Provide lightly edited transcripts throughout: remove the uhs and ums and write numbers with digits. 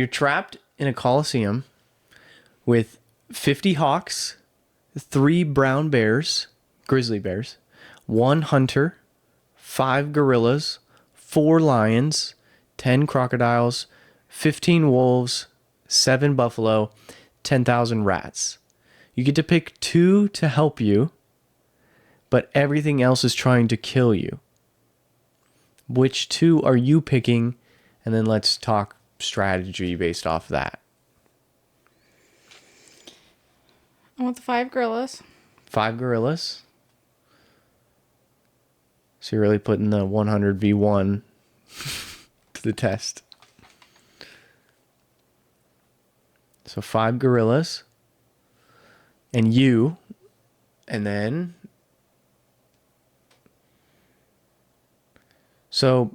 you're trapped in a coliseum with 50 hawks, 3 brown bears, grizzly bears, 1 hunter, 5 gorillas, 4 lions, 10 crocodiles, 15 wolves, 7 buffalo, 10,000 rats. You get to pick 2 to help you, but everything else is trying to kill you. Which 2 are you picking? And then let's talk strategy based off that. I want the 5 gorillas. 5 gorillas. So you're really putting the 100v1 to the test. So 5 gorillas. And you. And then... So...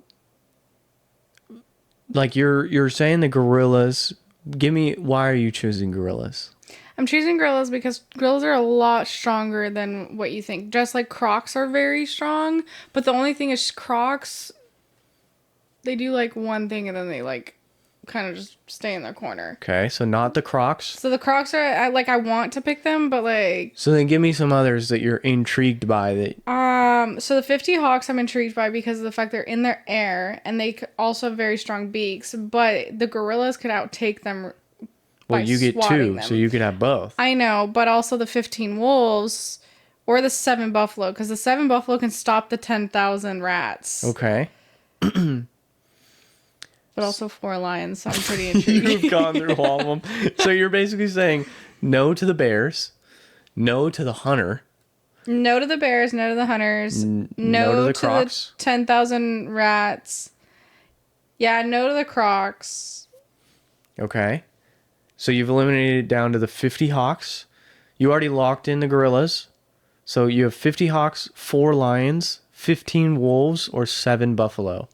Like you're saying the gorillas. Give me... Why are you choosing gorillas? I'm choosing gorillas because gorillas are a lot stronger than what you think. Just like crocs are very strong. But the only thing is crocs... They do like one thing and then they like... kind of just stay in their corner. Okay, so not the crocs. So the crocs are I want to pick them, but like. So then give me some others that you're intrigued by. That So the 50 hawks I'm intrigued by because of the fact they're in their air and they also have very strong beaks. But the gorillas could outtake them. Well, you get 2, so you could have both. I know, but also the 15 wolves or the 7 buffalo because the 7 buffalo can stop the 10,000 rats. Okay. But also 4 lions, so I'm pretty intrigued. You've gone through all of them. So you're basically saying no to the bears, no to the hunter. No to the bears, no to the hunters, no to the crocs. 10,000 rats. Yeah, no to the crocs. Okay. So you've eliminated it down to the 50 hawks. You already locked in the gorillas. So you have 50 hawks, 4 lions, 15 wolves, or 7 buffalo.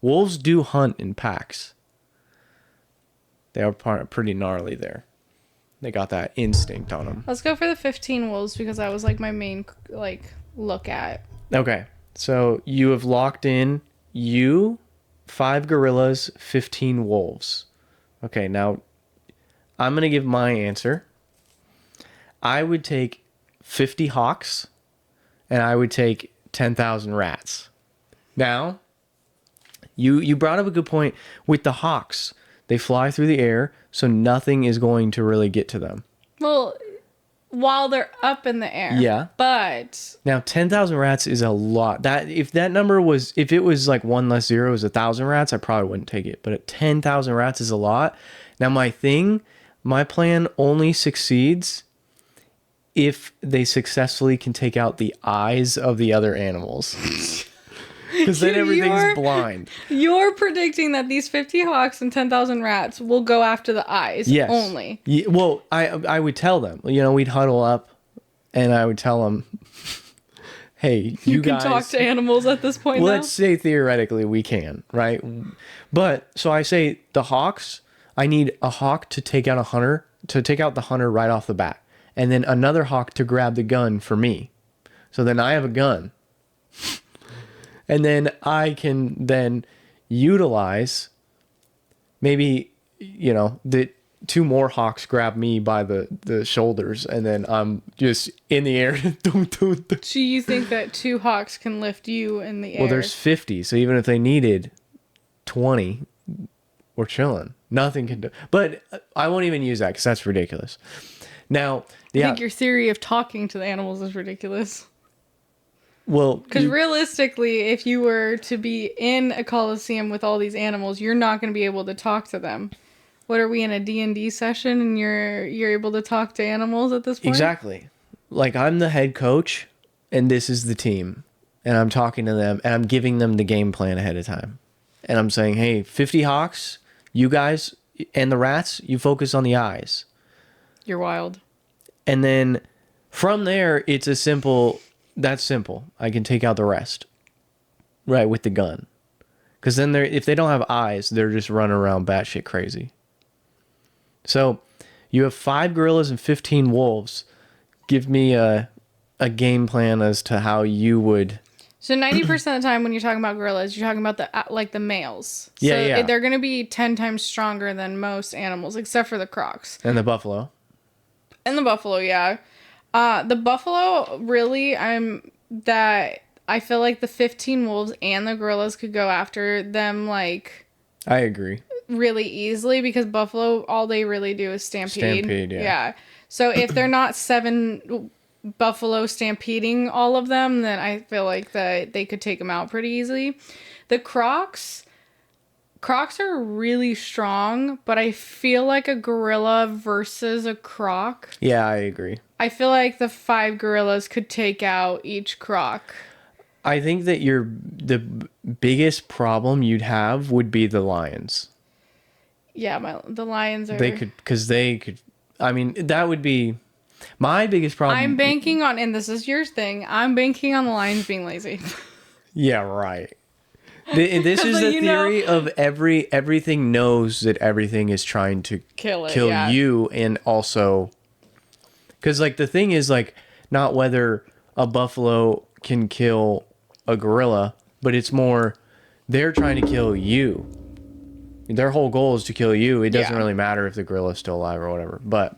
Wolves do hunt in packs. They are pretty gnarly there. They got that instinct on them. Let's go for the 15 wolves because that was like my main like look at. Okay. So you have locked in 5 gorillas, 15 wolves. Okay, now I'm going to give my answer. I would take 50 hawks and I would take 10,000 rats. Now, you brought up a good point with the hawks. They fly through the air, so nothing is going to really get to them. Well, while they're up in the air. Yeah. But now 10,000 rats is a lot. That if it was like 1 less 0 is 1,000 rats, I probably wouldn't take it. But 10,000 rats is a lot. Now my plan only succeeds if they successfully can take out the eyes of the other animals. Because then everything's blind. You're predicting that these 50 hawks and 10,000 rats will go after the eyes only. Yeah, well, I would tell them. We'd huddle up and I would tell them, hey, you guys... can talk to animals at this point now? Let's say theoretically we can, right? But, so I say the hawks, I need a hawk to take out the hunter right off the bat. And then another hawk to grab the gun for me. So then I have a gun. And then I can then utilize maybe, the 2 more hawks grab me by the shoulders and then I'm just in the air. So you think that 2 hawks can lift you in the air? Well, there's 50. So even if they needed 20, we're chilling. Nothing can do. But I won't even use that because that's ridiculous. Now, I think your theory of talking to the animals is ridiculous. Well, because realistically, if you were to be in a coliseum with all these animals, you're not going to be able to talk to them. What are we in a D&D session and you're able to talk to animals at this point? Exactly. Like I'm the head coach and this is the team and I'm talking to them and I'm giving them the game plan ahead of time. And I'm saying, hey, 50 hawks, you guys and the rats, you focus on the eyes. You're wild. And then from there, it's that's simple. I can take out the rest. Right, with the gun. Because then if they don't have eyes, they're just running around batshit crazy. So, you have 5 gorillas and 15 wolves. Give me a game plan as to how you would So 90% of the time when you're talking about gorillas, you're talking about the males. Yeah, So yeah. they're going to be 10 times stronger than most animals, except for the crocs. And the buffalo. And the buffalo, yeah. The buffalo, really, I feel like the 15 wolves and the gorillas could go after them, like, I agree. really easily, because buffalo, all they really do is stampede. Stampede, yeah. Yeah. So if they're not 7 buffalo stampeding all of them, then I feel like that they could take them out pretty easily. The crocs are really strong, but I feel like a gorilla versus a croc. Yeah, I agree. I feel like the 5 gorillas could take out each croc. I think that the biggest problem you'd have would be the lions. Yeah, the lions are... They could, I mean, that would be my biggest problem. I'm banking on, and this is your thing, I'm banking on the lions being lazy. Yeah, right. This is the theory of everything knows that everything is trying to Kill yeah. you, and also because like the thing is like not whether a buffalo can kill a gorilla, but it's more they're trying to kill you. Their whole goal is to kill you. It doesn't really matter if the gorilla is still alive or whatever. But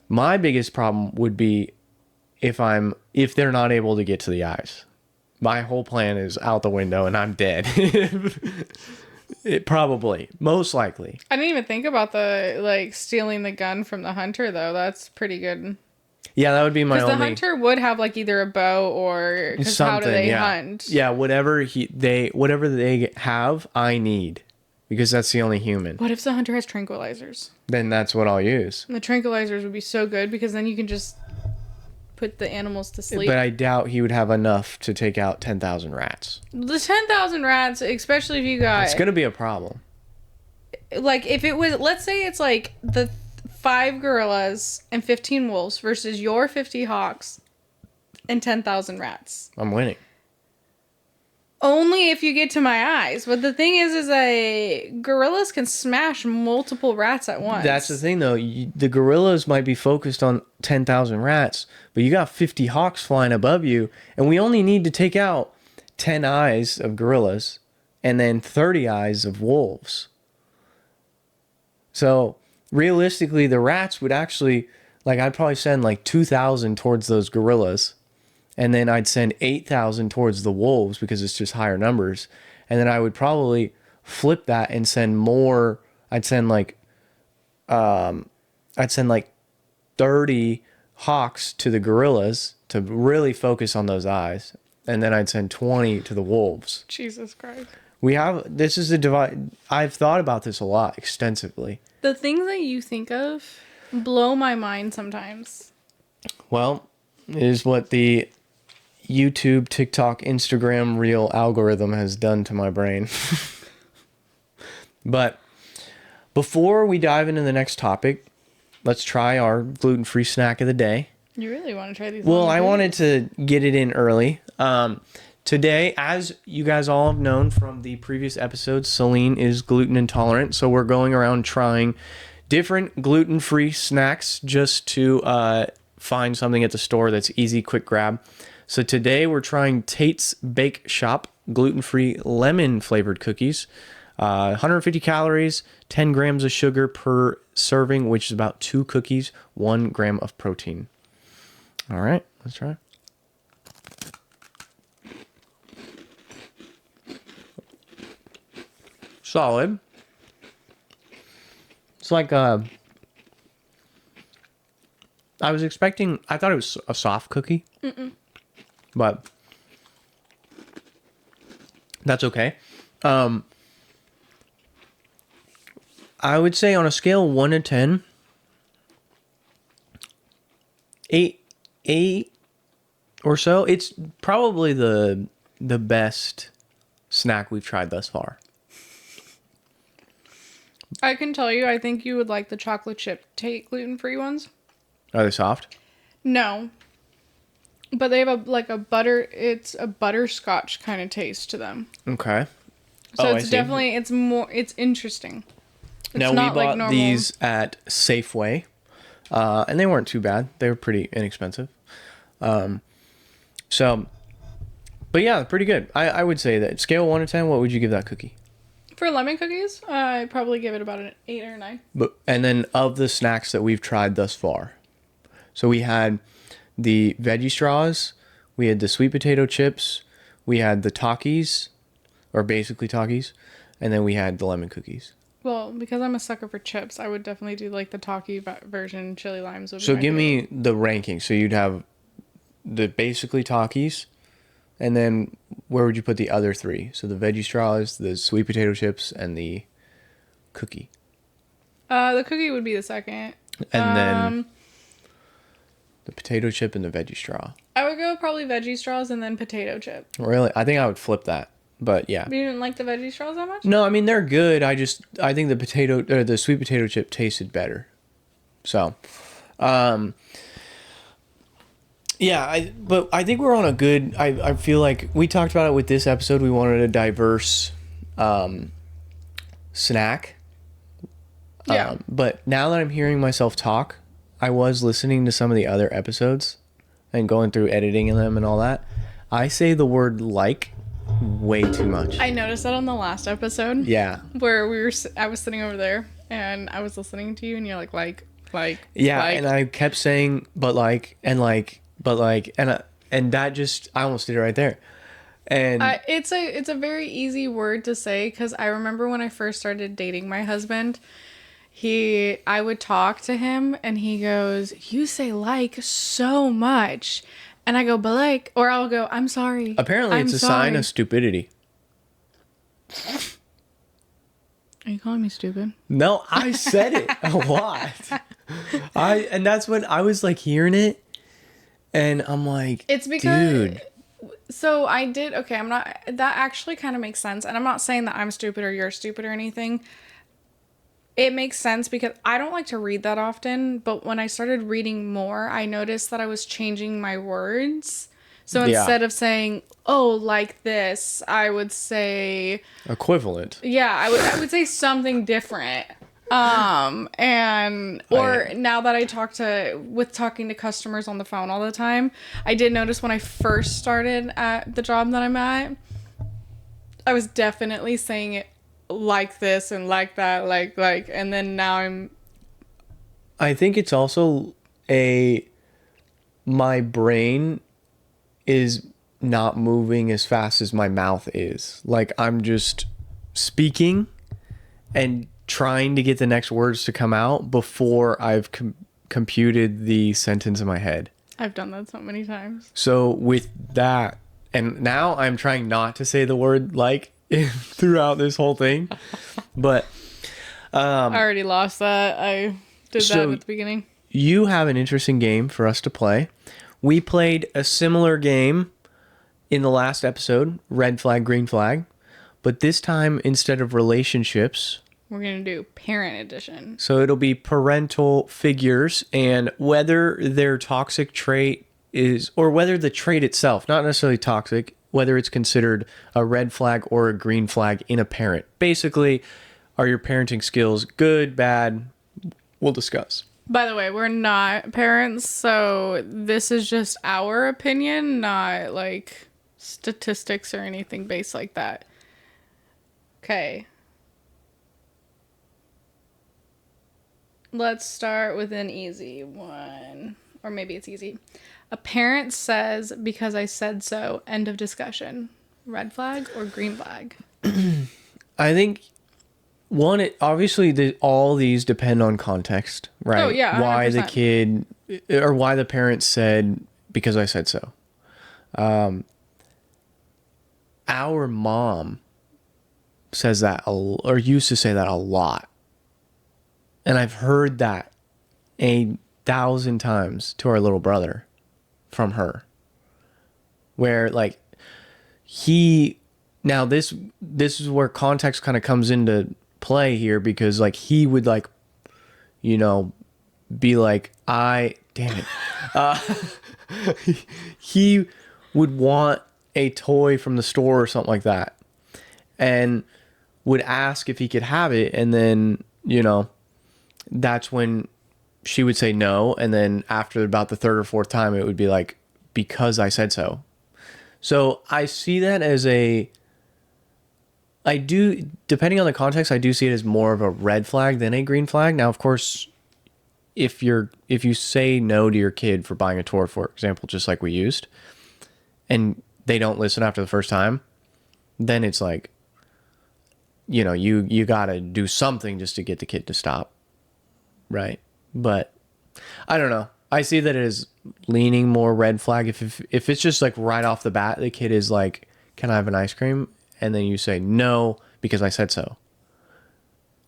my biggest problem would be if they're not able to get to the eyes. My whole plan is out the window and I'm dead. Most likely. I didn't even think about stealing the gun from the hunter, though. That's pretty good. Yeah, that would be my only... Because the hunter would have either a bow or... Because how do they hunt? Yeah, whatever they have, I need. Because that's the only human. What if the hunter has tranquilizers? Then that's what I'll use. And the tranquilizers would be so good, because then you can just put the animals to sleep. But I doubt he would have enough to take out 10,000 rats. The 10,000 rats, especially if you got... It's going to be a problem. If it was... Let's say it's the 5 gorillas and 15 wolves versus your 50 hawks and 10,000 rats. I'm winning. Only if you get to my eyes. But the thing is gorillas can smash multiple rats at once. That's the thing, though. The gorillas might be focused on 10,000 rats, but you got 50 hawks flying above you, and we only need to take out 10 eyes of gorillas and then 30 eyes of wolves. So, realistically, the rats would actually... I'd probably send 2,000 towards those gorillas. And then I'd send 8,000 towards the wolves because it's just higher numbers. And then I would probably flip that and send more. I'd send 30 hawks to the gorillas to really focus on those eyes. And then I'd send 20 to the wolves. Jesus Christ. This is a divide. I've thought about this a lot extensively. The things that you think of blow my mind sometimes. Well, it is what the YouTube, TikTok, Instagram reel algorithm has done to my brain. But before we dive into the next topic, let's try our gluten-free snack of the day. You really want to try these? Well, I wanted to get it in early. Today, as you guys all have known from the previous episodes, Celine is gluten intolerant, so we're going around trying different gluten-free snacks just to find something at the store that's easy, quick grab. So today we're trying Tate's Bake Shop gluten-free lemon-flavored cookies. 150 calories, 10 grams of sugar per serving, which is about 2 cookies, 1 gram of protein. All right, let's try. Solid. It's I thought it was a soft cookie. But that's okay. I would say on a scale of 1 to 10, 8 or so. It's probably the best snack we've tried thus far. I can tell you, I think you would like the chocolate chip Tate gluten-free ones. Are they soft? No. But they have it's a butterscotch kind of taste to them. Okay. So it's definitely, it's interesting. It's now, not we bought these at Safeway, and they weren't too bad. They were pretty inexpensive. So But yeah, pretty good. I would say that scale 1 to 10, what would you give that cookie? For lemon cookies, I'd probably give it about an 8 or 9. But and then of the snacks that we've tried thus far, so we had the veggie straws, we had the sweet potato chips, we had the Takis, or basically Takis, and then we had the lemon cookies. Well, because I'm a sucker for chips, I would definitely do like the Taki version. Chili limes would be So my give favorite. me the ranking. So you'd have the basically Takis, and then where would you put the other three? So the veggie straws, the sweet potato chips, and the cookie. The cookie would be the second. And then the potato chip and the veggie straw. I would go probably veggie straws and then potato chip. Really? I think I would flip that. But yeah. You didn't like the veggie straws that much? No, I mean they're good. I think the potato or the sweet potato chip tasted better. So, yeah, but I think we're on a good. I feel like we talked about it with this episode. We wanted a diverse snack. Yeah. But now that I'm hearing myself talk, I was listening to some of the other episodes and going through editing them and all that. I say the word like way too much. I noticed that on the last episode. Yeah. Where I was sitting over there and I was listening to you and you're like. Yeah, like. and I kept saying but like and that just I almost did it right there. And It's a very easy word to say because I remember when I first started dating my husband, I would talk to him and he goes, "You say like so much." And I go, "But like," or I'll go, "I'm sorry." apparently I'm it's a sorry." sign of stupidity. Are you calling me stupid? No, I said it a lot. And that's when I was like hearing it and I'm like, It's because dude. So I did, okay, I'm not, that actually kind of makes sense. And I'm not saying that I'm stupid or you're stupid or anything. It makes sense because I don't like to read that often. But when I started reading more, I noticed that I was changing my words. So Yeah. instead of saying, "Oh, like this," I would say, Equivalent. yeah, I would say something different. And or now that talking to customers on the phone all the time, I did notice when I first started at the job that I'm at, I was definitely saying it like this and like that, like, and then now I think it's also my brain is not moving as fast as my mouth is. Like I'm just speaking and trying to get the next words to come out before I've computed the sentence in my head. I've done that so many times. So with that, and now I'm trying not to say the word like throughout this whole thing, but I already lost that. I did that at the beginning. You have an interesting game for us to play. We played a similar game in the last episode, red flag, green flag, but this time instead of relationships, we're going to do parent edition. So it'll be parental figures and whether their toxic trait is, or whether the trait itself, not necessarily toxic, whether it's considered a red flag or a green flag in a parent. Basically, are your parenting skills good, bad? We'll discuss. By the way, we're not parents, so this is just our opinion, not like statistics or anything based like that. Okay. Let's start with an easy one. Or maybe it's easy. A parent says, "Because I said so," end of discussion. Red flag or green flag? I think obviously all these depend on context, right? Oh, yeah, 100%. Why the kid or why the parent said, "Because I said so." Our mom says that or used to say that a lot. And I've heard that 1,000 times to our little brother from her. Where like now this is where context kind of comes into play here because like he would like, you know, be like, damn it. He would want a toy from the store or something like that and would ask if he could have it. And then, you know, that's when she would say no. And then after about the third or fourth time, it would be like, "Because I said so." So I see that as I do, depending on the context, I do see it as more of a red flag than a green flag. Now, of course, if you say no to your kid for buying a toy, for example, just like we used, and they don't listen after the first time, then it's like, you got to do something just to get the kid to stop, right? But I don't know. I see that it is leaning more red flag. If it's just like right off the bat, the kid is like, "Can I have an ice cream?" And then you say no because I said so,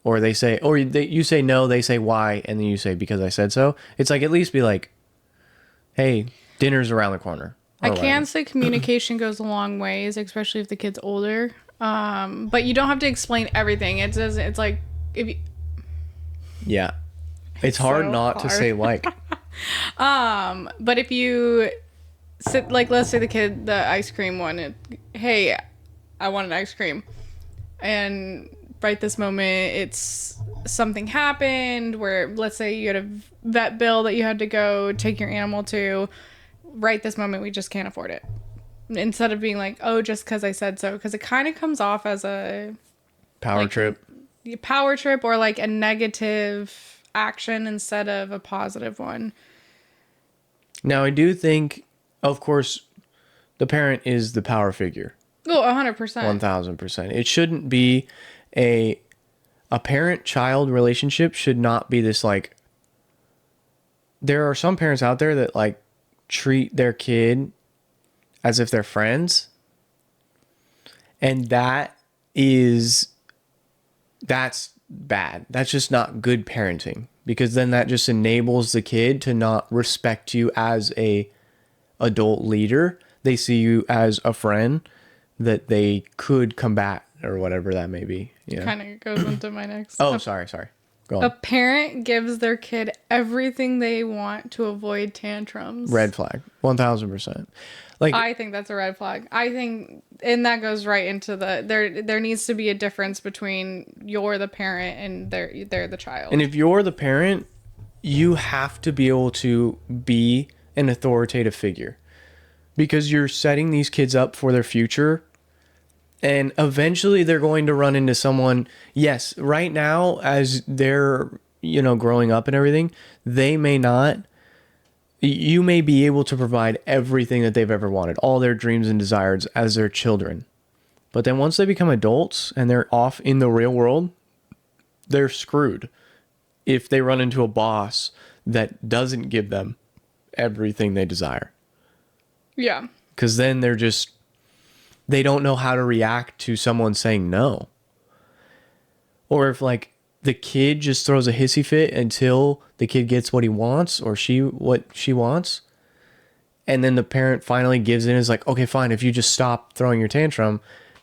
or you say no, they say why, and then you say because I said so. It's like, at least be like, "Hey, dinner's around the corner." I Or can whatever. say communication goes a long ways, especially if the kid's older. But you don't have to explain everything. It's like if you, Yeah, it's hard so not to hard. say like. But if you sit, like, let's say the kid, the ice cream one, hey, I want an ice cream, and right this moment, it's something happened where, let's say you had a vet bill that you had to go take your animal to. Right this moment, we just can't afford it. Instead of being like, oh, just because I said so, because it kind of comes off as a Power like trip. power trip or like a negative action instead of a positive one. Now, I do think, of course, the parent is the power figure. Oh, 100%. 1000%. It shouldn't be a parent-child relationship should not be this like, there are some parents out there that like treat their kid as if they're friends, and that's bad. That's just not good parenting, because then that just enables the kid to not respect you as a adult leader. They see you as a friend that they could combat or whatever that may be. Yeah. Kind of goes into my next. Oh, sorry. Go A on. parent gives their kid everything they want to avoid tantrums. Red flag. 1000%. Like, I think that's a red flag. I think, and that goes right into there needs to be a difference between you're the parent and they're the child. and if you're the parent, you have to be able to be an authoritative figure, because you're setting these kids up for their future, and eventually they're going to run into someone. Yes, right now, as they're growing up and everything, they may not, you may be able to provide everything that they've ever wanted, all their dreams and desires as their children, but then once they become adults and they're off in the real world, they're screwed if they run into a boss that doesn't give them everything they desire, Yeah. because then they don't know how to react to someone saying no. Or if like the kid just throws a hissy fit until the kid gets what he wants, or what she wants, and then the parent finally gives in, is like, okay, fine, if you just stop throwing your tantrum,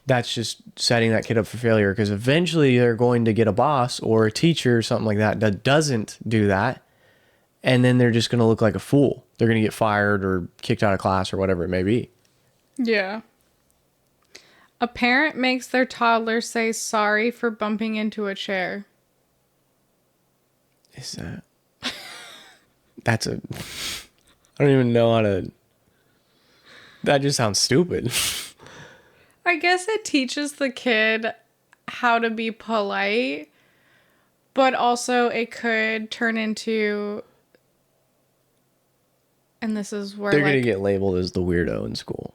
that's just setting that kid up for failure, because eventually they're going to get a boss or a teacher or something like that that doesn't do that, and then they're just going to look like a fool. They're going to get fired or kicked out of class or whatever it may be. Yeah. A parent makes their toddler say sorry for bumping into a chair. Is that... That's a... I don't even know how to... That just sounds stupid. I guess it teaches the kid how to be polite, but also it could turn into, and this is where They're like going to get labeled as the weirdo in school.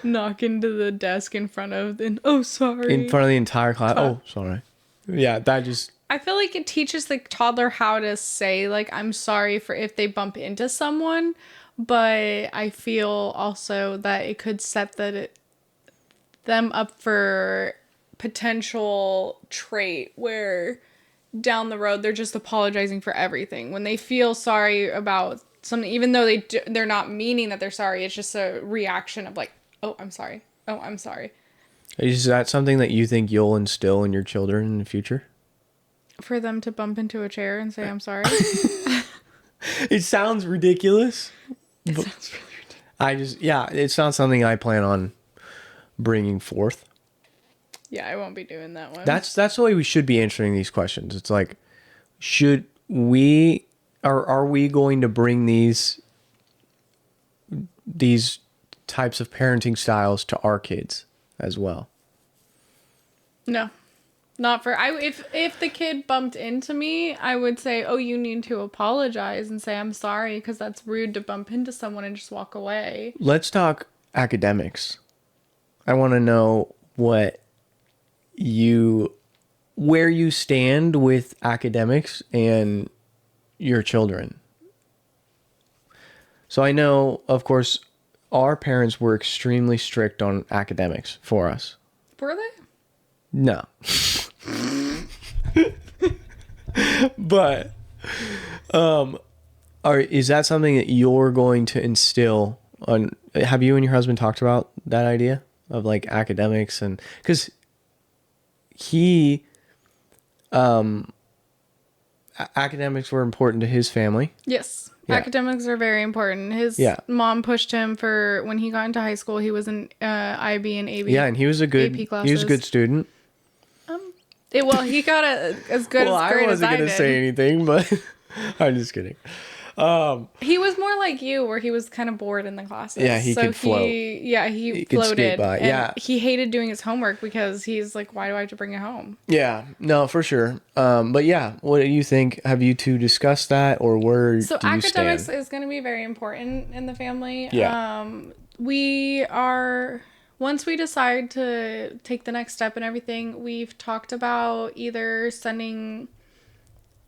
knock into the desk in front of, and oh, sorry. In front of the entire class. Oh, sorry. Yeah, that just... I feel like it teaches the toddler how to say, like, I'm sorry for if they bump into someone, but I feel also that it could set them up for potential trait where down the road they're just apologizing for everything. When they feel sorry about something, even though they're not meaning that they're sorry, it's just a reaction of like, oh, I'm sorry. Oh, I'm sorry. Is that something that you think you'll instill in your children in the future? For them to bump into a chair and say, I'm sorry. It sounds ridiculous. It sounds really ridiculous. It's not something I plan on bringing forth. Yeah, I won't be doing that one. That's the way we should be answering these questions. It's like, are we going to bring these these types of parenting styles to our kids as well? No. Not for I if the kid bumped into me, I would say, "Oh, you need to apologize and say I'm sorry because that's rude to bump into someone and just walk away." Let's talk academics. I want to know where you stand with academics and your children. So I know, of course, our parents were extremely strict on academics for us. Were they? No. But is that something that you're going to instill on? Have you and your husband talked about that idea of like academics? And because he academics were important to his family. Yes. Yeah. Academics are very important. His Yeah. mom pushed him for when he got into high school. He was in IB and AB. Yeah, and he was a good AP good student. He got as good Well, as great I as wasn't I gonna did. say anything, but I'm just kidding. He was more like you, where he was kind of bored in the classes. Yeah, he could float. He could skate floated. by, And yeah. he hated doing his homework because he's like, why do I have to bring it home? Yeah, no, for sure. But yeah, what do you think? Have you two discussed that, or where So do you academics stand? is going to be very important in the family. Yeah. We are once we decide to take the next step and everything, we've talked about either sending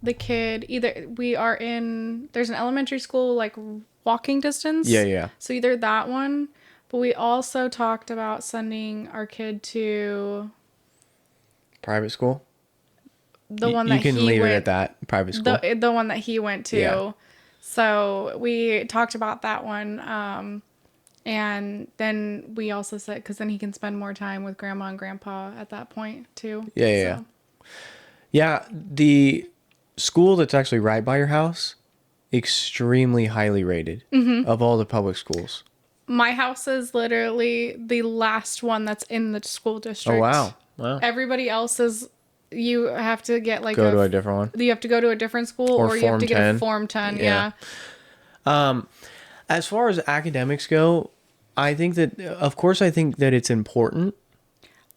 the kid there's an elementary school like walking distance. Yeah. So either that one, but we also talked about sending our kid to Private school? the one you that can he leave went it at that. Private school. the one that he went to. Yeah. So we talked about that one. And then we also said, because then he can spend more time with grandma and grandpa at that point too. Yeah. Yeah, the school that's actually right by your house, extremely highly rated of all the public schools. My house is literally the last one that's in the school district. Oh, wow. Everybody else is, you have to get like Go to a different one. You have to go to a different school or you have Form to get 10. a Form 10. Yeah. Yeah. As far as academics go, I think that it's important.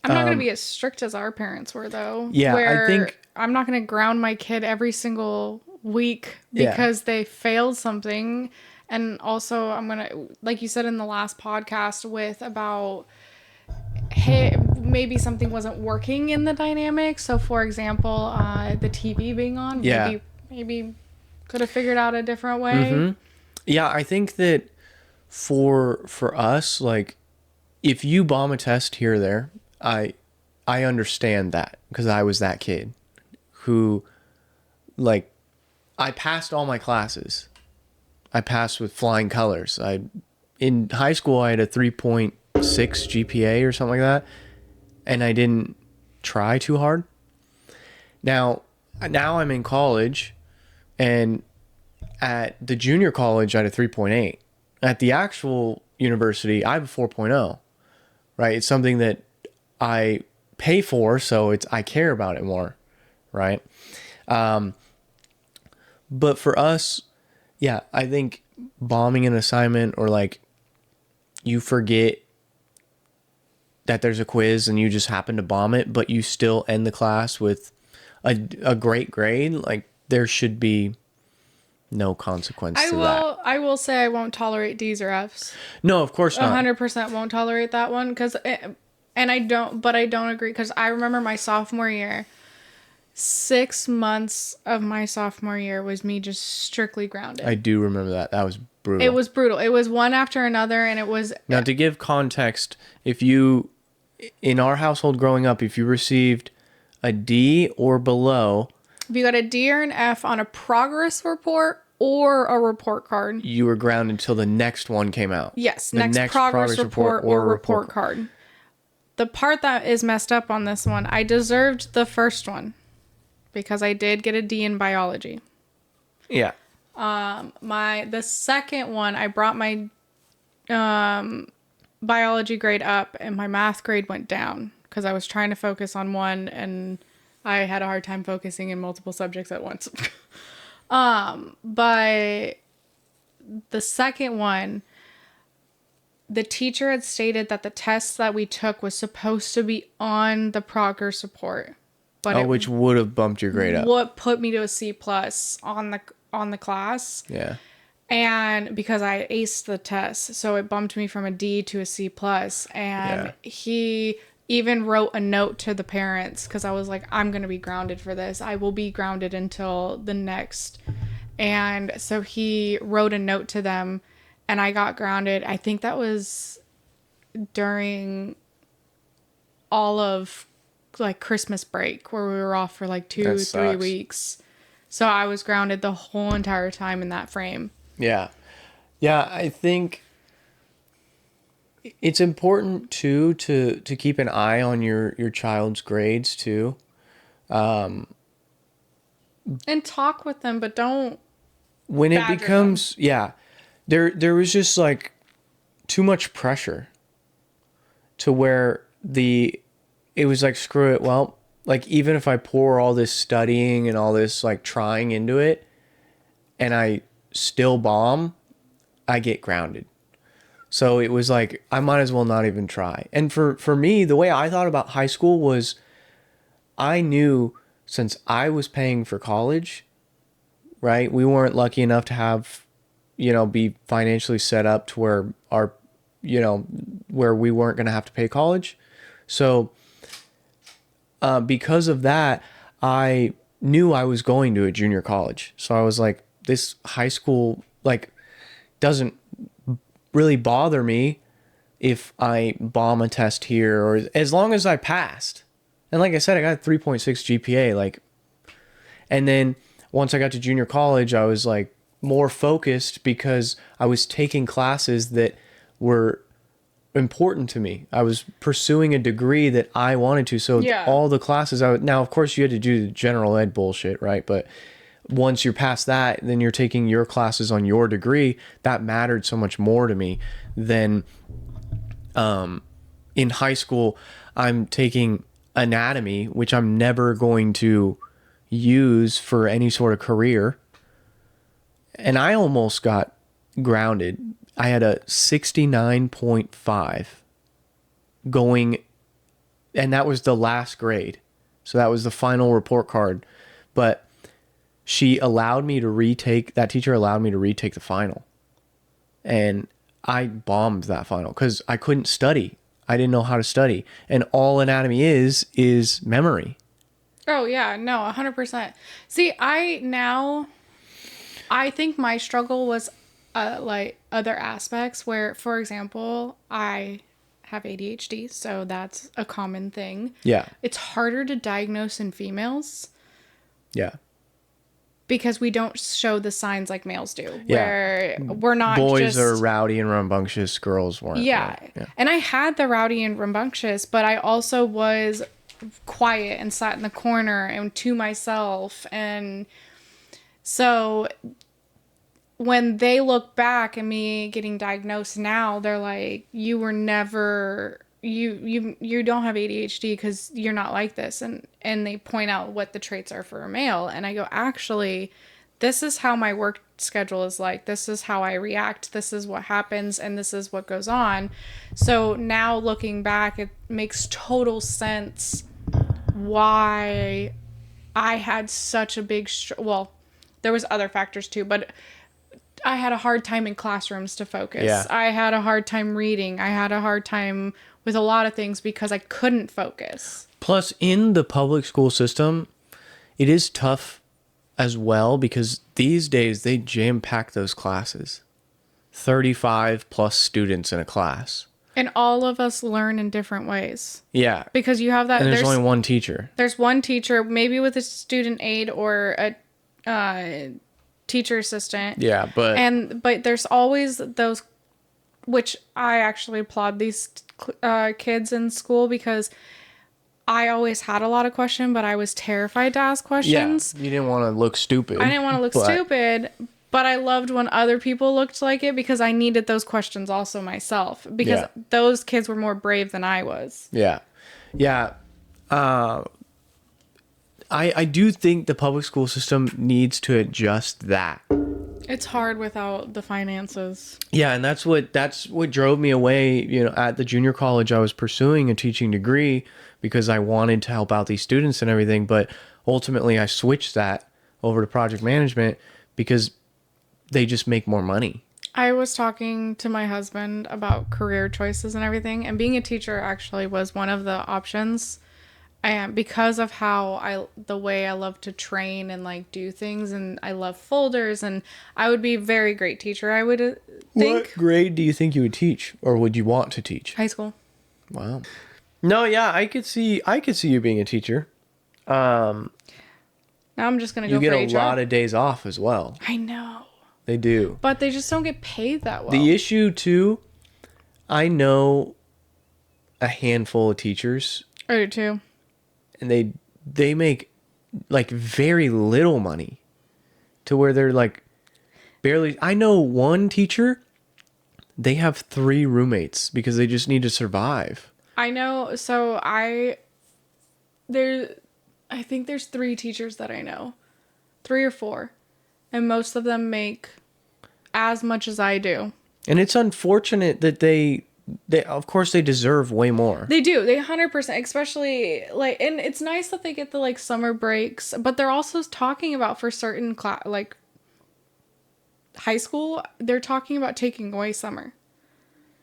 I'm not going to be as strict as our parents were, though. Yeah, where I think I'm not going to ground my kid every single week because they failed something. And also, I'm going to, like you said in the last podcast about, hey, maybe something wasn't working in the dynamic. So, for example, the TV being on, maybe could have figured out a different way. Mm-hmm. Yeah, I think that for us, like, if you bomb a test here or there, I understand that because I was that kid who, like, I passed all my classes. I passed with flying colors. In high school, I had a 3.6 GPA or something like that, and I didn't try too hard. Now I'm in college, and at the junior college, I had a 3.8. At the actual university, I have a 4.0. Right? It's something that I pay for, so I care about it more, right? But for us, yeah, I think bombing an assignment or like you forget that there's a quiz and you just happen to bomb it, but you still end the class with a great grade, like there should be no consequence to that. I will say I won't tolerate D's or F's. No, of course not. 100% won't tolerate that one because, and I don't agree because I remember my sophomore year, 6 months of my sophomore year was me just strictly grounded. I do remember that. That was brutal. It was brutal. It was one after another, and it was. Now, to give context, in our household growing up, if you received a D or below, if you got a D or an F on a progress report or a report card, you were grounded until the next one came out. Yes, the next progress report or report card. The part that is messed up on this one, I deserved the first one because I did get a D in biology. Yeah. The second one, I brought my biology grade up and my math grade went down because I was trying to focus on one and I had a hard time focusing in multiple subjects at once. But the second one, the teacher had stated that the test that we took was supposed to be on the progress report, but Oh, which would have bumped your grade up. what put me to a C plus on the class. Yeah. And because I aced the test, so it bumped me from a D to a C plus. And Yeah. he even wrote a note to the parents because I was like, I'm gonna be grounded for this. I will be grounded until the next. And so he wrote a note to them, and I got grounded. I think that was during all of like Christmas break where we were off for like 2-3 weeks. So I was grounded the whole entire time in that frame. Yeah. Yeah, I think it's important too to keep an eye on your child's grades too. And talk with them, but don't When it badger becomes there was just like too much pressure to where it was like, screw it. Well, like, even if I pour all this studying and all this like trying into it and I still bomb, I get grounded. So it was like, I might as well not even try. And for me, the way I thought about high school was, I knew, since I was paying for college, right? We weren't lucky enough to have, be financially set up to where where we weren't going to have to pay college. So because of that, I knew I was going to a junior college. So I was like, this high school, like, doesn't really bother me if I bomb a test here, or as long as I passed. And like I said, I got a 3.6 GPA, like, and then once I got to junior college, I was like more focused because I was taking classes that were important to me. I was pursuing a degree that I wanted to. So all the classes now, of course, you had to do the general ed bullshit, right? But once you're past that, then you're taking your classes on your degree. That mattered so much more to me than in high school. I'm taking anatomy, which I'm never going to use for any sort of career. And I almost got grounded. I had a 69.5 going, and that was the last grade. So that was the final report card. But she allowed me to retake, that teacher allowed me to retake the final. And I bombed that final because I couldn't study. I didn't know how to study. And all anatomy is memory. Oh, yeah. No, 100%. See, I think my struggle was like other aspects where, for example, I have ADHD, so that's a common thing. Yeah. It's harder to diagnose in females. Yeah. Because we don't show the signs like males do. Yeah. Where we're not Boys are rowdy and rambunctious, girls weren't. Yeah. Yeah. And I had the rowdy and rambunctious, but I also was quiet and sat in the corner and to myself. And so when they look back at me getting diagnosed now, they're like, you were never, you don't have ADHD because you're not like this. And they point out what the traits are for a male. And I go, actually, this is how my work schedule is like. This is how I react. This is what happens. And this is what goes on. So now looking back, it makes total sense why I had such a big, well, there was other factors too, but I had a hard time in classrooms to focus. Yeah. I had a hard time reading. I had a hard time with a lot of things because I couldn't focus. Plus, in the public school system, it is tough as well because these days they jam-pack those classes. 35 plus students in a class. And all of us learn in different ways. Yeah. Because you have that. And there's only one teacher. There's one teacher, maybe with a student aide or a teacher assistant. Yeah, but there's always those, which I actually applaud these kids in school because I always had a lot of questions, but I was terrified to ask questions. Yeah, you didn't want to look stupid. I didn't want to look stupid, but I loved when other people looked like it because I needed those questions also myself because those kids were more brave than I was. Yeah. Yeah. I do think the public school system needs to adjust that. It's hard without the finances. Yeah, and that's what drove me away, at the junior college I was pursuing a teaching degree because I wanted to help out these students and everything, but ultimately I switched that over to project management because they just make more money. I was talking to my husband about career choices and everything, and being a teacher actually was one of the options. And because of the way I love to train and like do things, and I love folders, and I would be a very great teacher, I would think. What grade do you think you would teach or would you want to teach? High school. Wow. No, yeah, I could see you being a teacher. Now I'm just gonna You go get for a HR. lot of days off as well. I know, They do. but they just don't get paid that well. The issue too, I know a handful of teachers I do too. and they make like very little money to where they're like barely. I know one teacher, they have 3 roommates because they just need to survive. I know. So I think there's 3 teachers that I know, 3 or 4, and most of them make as much as I do. And it's unfortunate that they of course they deserve way more. They do. They 100%, especially like, and it's nice that they get the like summer breaks, but they're also talking about for certain like high school, they're talking about taking away summer.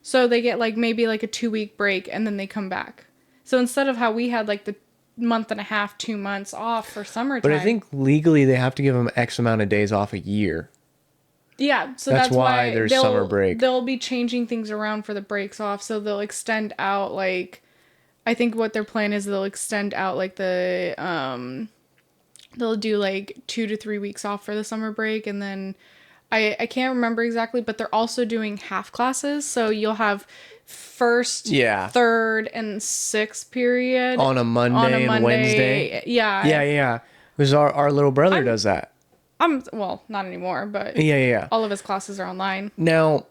So they get like maybe like a 2-week break and then they come back. So instead of how we had like the month and a half, 2 months off for summertime. But I think legally they have to give them X amount of days off a year. Yeah, so That's that's why why there's summer break. They'll be changing things around for the breaks off, so they'll extend out like, I think what their plan is they'll extend out like they'll do like 2 to 3 weeks off for the summer break, and then I can't remember exactly, but they're also doing half classes, so you'll have first, Yeah. third, and sixth period On a Monday and Wednesday. Yeah, Yeah. Because our little brother does that. well, not anymore, but Yeah. all of his classes are online. Now,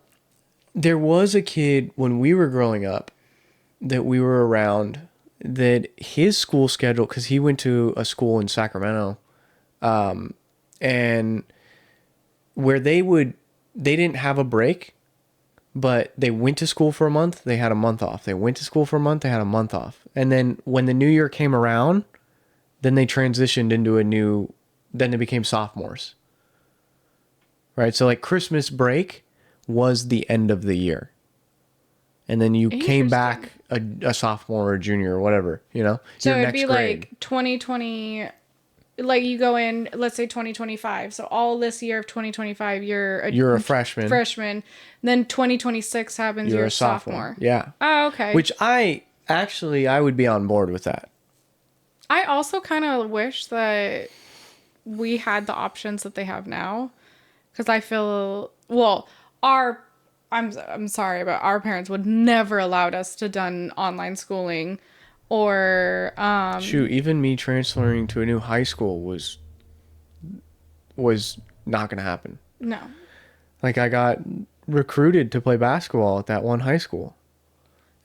there was a kid when we were growing up that we were around that his school schedule, because he went to a school in Sacramento, and where they didn't have a break, but they went to school for a month, they had a month off. They went to school for a month, they had a month off. And then when the new year came around, then they transitioned into then they became sophomores. Right? So like Christmas break was the end of the year. And then you came back a sophomore or junior or whatever, So your it'd next be grade. like 2020, like you go in, let's say 2025. So all this year of 2025, you're a freshman. Freshman. Then 2026 happens, you're a sophomore. Yeah. Oh, okay. Which I would be on board with that. I also kind of wish that we had the options that they have now, because I feel, well, I'm sorry, but our parents would never allowed us to done online schooling, or Shoot, even me transferring to a new high school was not going to happen. no. Like I got recruited to play basketball at that one high school.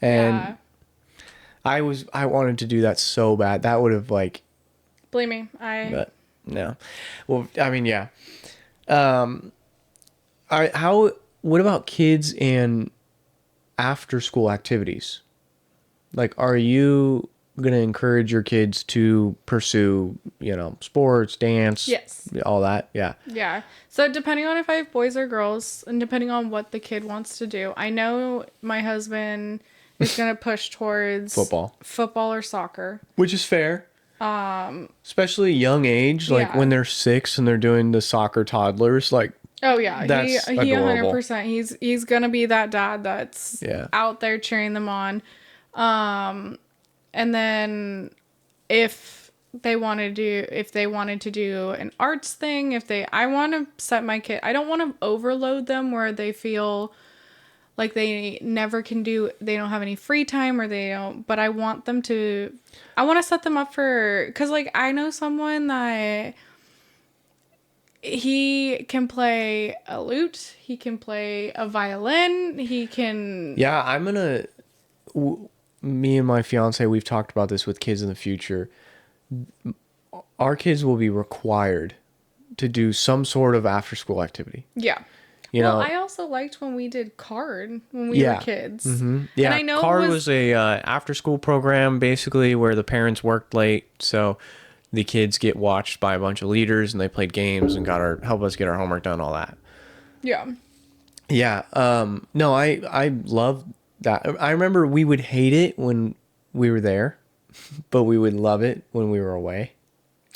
And Yeah. I wanted to do that so bad. That would have Believe me, but no. Well, I mean, yeah. What about kids and after school activities? Like, are you going to encourage your kids to pursue, sports, dance, Yes. all that? Yeah. Yeah. So depending on if I have boys or girls, and depending on what the kid wants to do, I know my husband is going to push towards football or soccer. Which is fair. Especially young age, like Yeah. when they're 6 and they're doing the soccer toddlers, like, Oh yeah, that's he adorable. 100%. He's gonna be that dad that's out there cheering them on. And then if they wanted to do an arts thing, I want to set my kid. I don't want to overload them where they feel like they don't have any free time, or they don't. But I want to set them up for, because like I know someone that. He can play a lute. He can play a violin. He can. Yeah, me and my fiance, we've talked about this with kids in the future. Our kids will be required to do some sort of after school activity. Yeah. You Well, know, I also liked when we did card when we were yeah. kids. Yeah, And I know CAR it was a after school program basically where the parents worked late, so the kids get watched by a bunch of leaders and they played games and got our help us get our homework done, all that. yeah. Yeah. No, I love that. I remember we would hate it when we were there, but we would love it when we were away.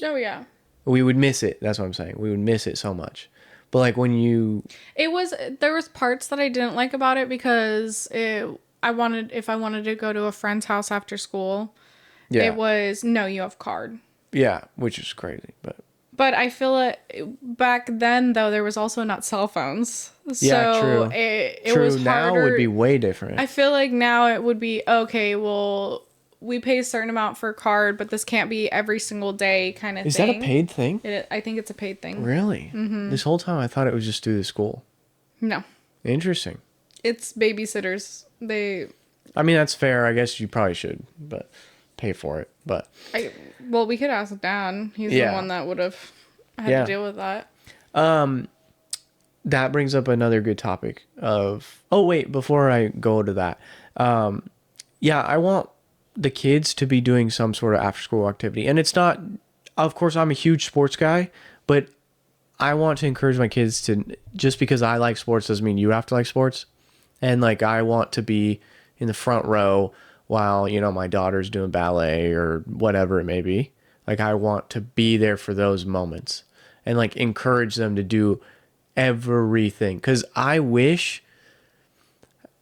Oh yeah. We would miss it. That's what I'm saying. We would miss it so much. But like when you, It was there was parts that I didn't like about it because I wanted if I wanted to go to a friend's house after school, yeah, it was no, you have card. yeah, which is crazy, but But I feel it back then though there was also not cell phones. yeah, So true. it True. was Now harder. would be way different. I feel like now it would be okay, well, we pay a certain amount for a card, but this can't be every single day kind of Is thing. that a paid thing? I think it's a paid thing. Really? This whole time I thought it was just through the school. No. Interesting. It's babysitters. I mean, that's fair. I guess you probably should, but pay for it. But Well, we could ask Dan. He's Yeah. the one that would have had Yeah. to deal with that. that brings up another good topic of, oh wait, before I go to that, yeah, I want the kids to be doing some sort of after school activity. And it's not, of course, I'm a huge sports guy, but I want to encourage my kids to, just because I like sports doesn't mean you have to like sports. And like, I want to be in the front row while, you know, my daughter's doing ballet or whatever it may be. Like, I want to be there for those moments and like encourage them to do everything. Cause I wish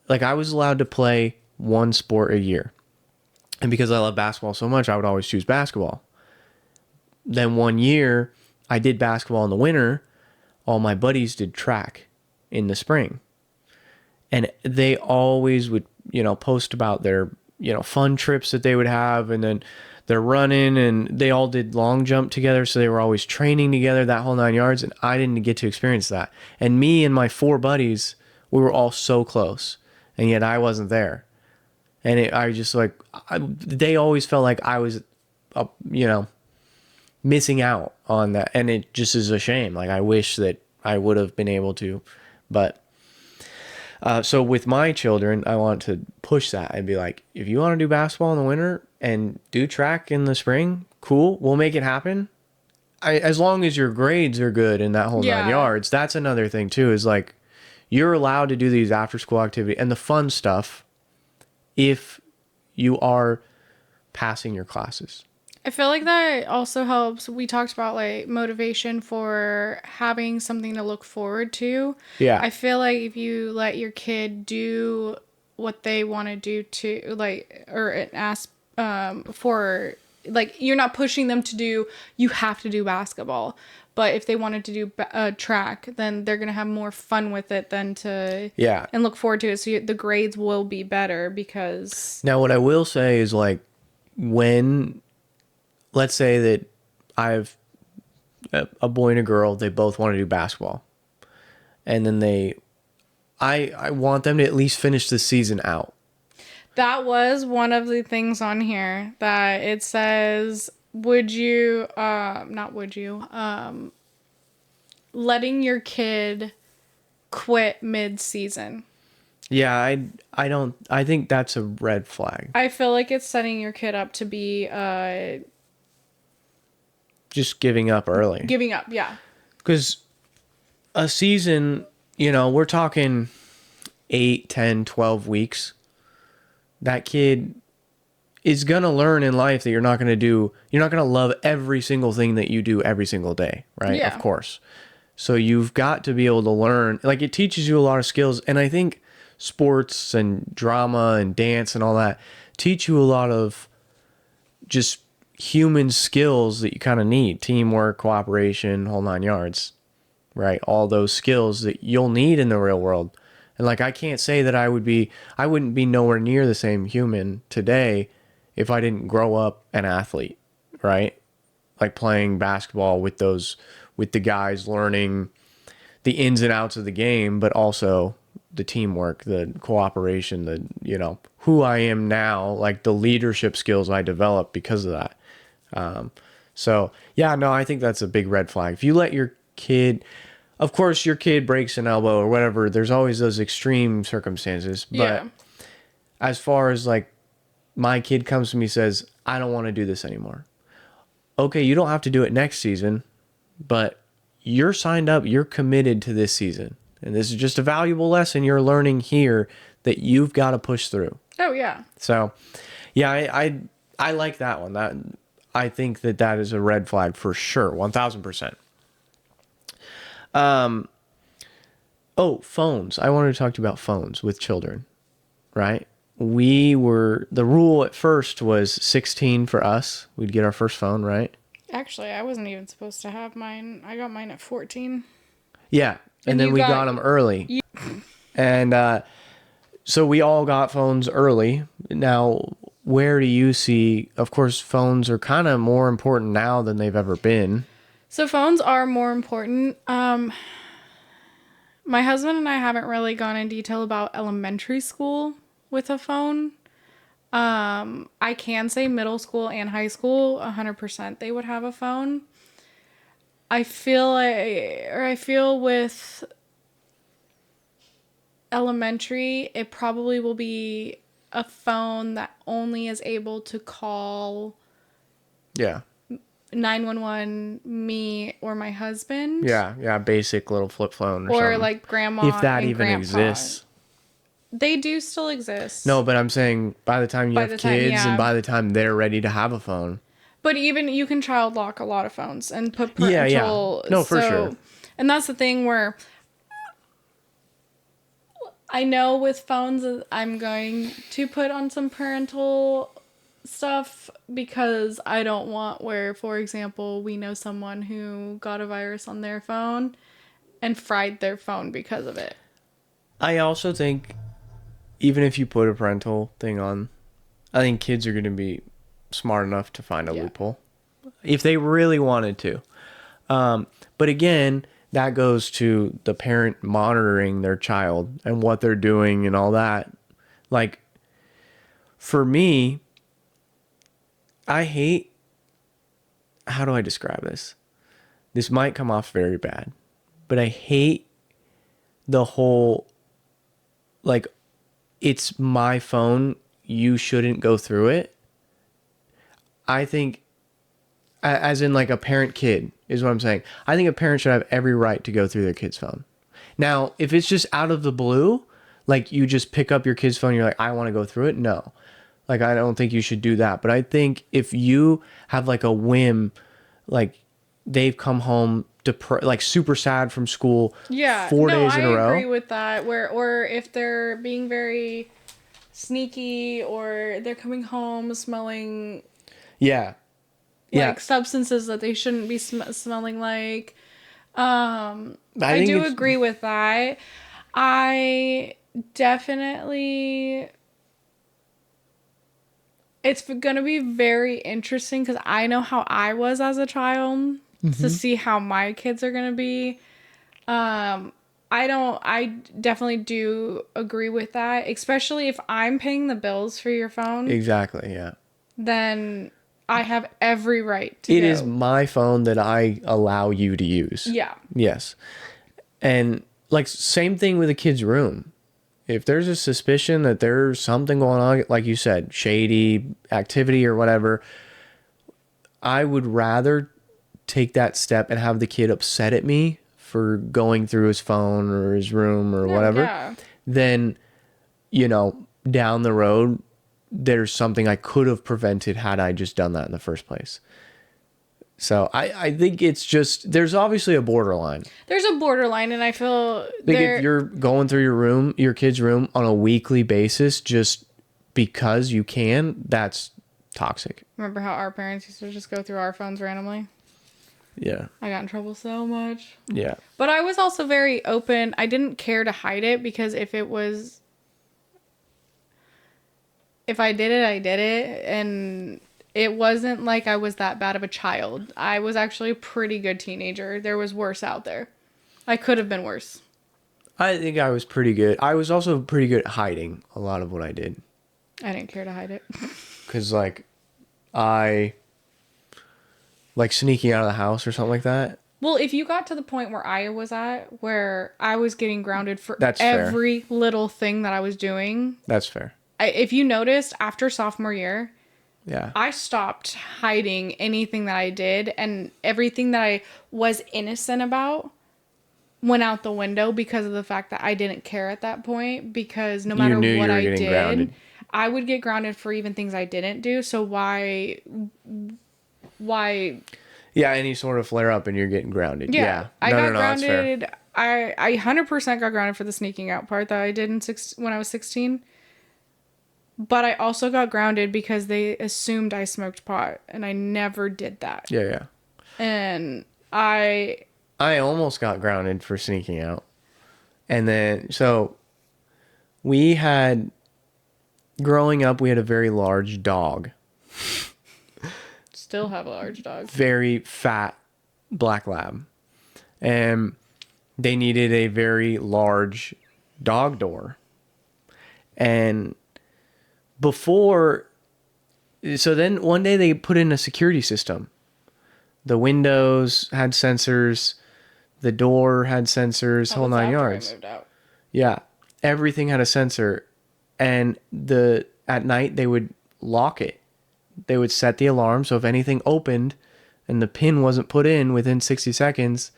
like I was allowed to play one sport a year. And because I love basketball so much, I would always choose basketball. Then one year I did basketball in the winter. All my buddies did track in the spring. And they always would, you know, post about their, you know, fun trips that they would have. And then they're running and they all did long jump together. So they were always training together, that whole 9 yards. And I didn't get to experience that. And me and my 4 buddies, we were all so close. And yet I wasn't there. And I just like, they always felt like I was, you know, missing out on that. And it just is a shame. Like, I wish that I would have been able to. But so with my children, I want to push that and be like, if you want to do basketball in the winter and do track in the spring, cool, we'll make it happen. As long as your grades are good in that whole 9 yards. That's another thing too, is like, you're allowed to do these after school activity and the fun stuff if you are passing your classes. I feel like that also helps. We talked about like motivation for having something to look forward to. Yeah. I feel like if you let your kid do what they want to do to like, or ask for like, you're not pushing them to do, you have to do basketball. But if they wanted to do track, then they're going to have more fun with it than to, Yeah. and look forward to it. So the grades will be better because. Now, what I will say is like, when, let's say that I have a boy and a girl, they both want to do basketball. And then I want them to at least finish the season out. That was one of the things on here that it says, would you, not would you, letting your kid quit mid-season. Yeah, I think that's a red flag. I feel like it's setting your kid up to be, Just giving up early. giving up, yeah. Because a season, you know, we're talking 8, 10, 12 weeks. That kid is going to learn in life that you're not going to love every single thing that you do every single day, right? Yeah. Of course. So you've got to be able to learn, like, it teaches you a lot of skills. And I think sports and drama and dance and all that teach you a lot of just human skills that you kind of need: teamwork, cooperation, whole 9 yards, right? All those skills that you'll need in the real world. And like, I can't say that I wouldn't be nowhere near the same human today if I didn't grow up an athlete, right? Like playing basketball with the guys, learning the ins and outs of the game, but also the teamwork, the cooperation, the, you know, who I am now, like the leadership skills I developed because of that. So yeah, no, I think that's a big red flag. If you let your kid, of course your kid breaks an elbow or whatever, there's always those extreme circumstances. But Yeah. as far as like my kid comes to me says, I don't want to do this anymore. Okay, you don't have to do it next season, but you're signed up, you're committed to this season. And this is just a valuable lesson you're learning here that you've got to push through. Oh yeah. So, yeah, I like that one. That I think that is a red flag for sure, 1000%. Oh, phones. I wanted to talk to you about phones with children, right? The rule at first was 16 for us. We'd get our first phone, right? Actually, I wasn't even supposed to have mine. I got mine at 14. Yeah. And then we got them early. And so we all got phones early. Now, where do you see, of course, phones are kind of more important now than they've ever been. So phones are more important. My husband and I haven't really gone in detail about elementary school with a phone. I can say middle school and high school, 100% they would have a phone. I feel with elementary, it probably will be a phone that only is able to call Yeah. 911, me or my husband. Yeah. Basic little flip phone or something. Like grandma if that and even grandpa. exists. They do still exist. No, but I'm saying by the time you have kids and by the time they're ready to have a phone. But even you can child lock a lot of phones and put parental. Yeah. No, for sure. And that's the thing where I know with phones I'm going to put on some parental stuff because I don't want where, for example, we know someone who got a virus on their phone and fried their phone because of it. I also think even if you put a parental thing on, I think kids are going to be smart enough to find a loophole if they really wanted to. But again, that goes to the parent monitoring their child and what they're doing and all that. Like, for me, I hate, how do I describe this? This might come off very bad, but I hate the whole, like, it's my phone, you shouldn't go through it. I think, as in like a parent kid is what I'm saying. I think a parent should have every right to go through their kid's phone. Now, if it's just out of the blue, like you just pick up your kid's phone, you're like, I want to go through it. No, like, I don't think you should do that. But I think if you have like a whim, like they've come home like super sad from school 4 days in a row. I agree with that. Or if they're being very sneaky or they're coming home smelling like substances that they shouldn't be smelling like. I do agree with that. I definitely... It's going to be very interesting because I know how I was as a child to see how my kids are going to be. I definitely do agree with that, especially if I'm paying the bills for your phone. Exactly, yeah. Then I have every right to It is my phone that I allow you to use. Yeah. Yes. And like same thing with a kid's room. If there's a suspicion that there's something going on, like you said, shady activity or whatever, I would rather take that step and have the kid upset at me for going through his phone or his room or whatever than, down the road, there's something I could have prevented had I just done that in the first place. So I think it's just, there's obviously a borderline. There's a borderline, and I feel if you're going through your kid's room on a weekly basis just because you can, that's toxic. Remember how our parents used to just go through our phones randomly? Yeah. I got in trouble so much. Yeah. But I was also very open. I didn't care to hide it because if I did it, I did it. And it wasn't like I was that bad of a child. I was actually a pretty good teenager. There was worse out there. I could have been worse. I think I was pretty good. I was also pretty good at hiding a lot of what I did. I didn't care to hide it. Because, like, sneaking out of the house or something like that. Well, if you got to the point where I was at, where I was getting grounded for That's fair. every little thing that I was doing, That's fair. if you noticed after sophomore year, Yeah. I stopped hiding anything that I did, and everything that I was innocent about went out the window because of the fact that I didn't care at that point, because no You matter knew what you were I getting did, grounded. I would get grounded for even things I didn't do. So why Yeah, any sort of flare up and you're getting grounded. yeah, Yeah. I No, no, got no, that's fair. grounded. I 100% got grounded for the sneaking out part that I did when I was 16. But I also got grounded because they assumed I smoked pot, and I never did that. Yeah, yeah. And I I almost got grounded for sneaking out. And then, so we had, growing up, we had a very large dog, still have a large dog. very fat black lab. And they needed a very large dog door. And before, so then one day they put in a security system. The windows had sensors, the door had sensors, That whole was nine after I yards. moved out. Yeah, everything had a sensor, and at night they would lock it. They would set the alarm so if anything opened and the pin wasn't put in within 60 seconds,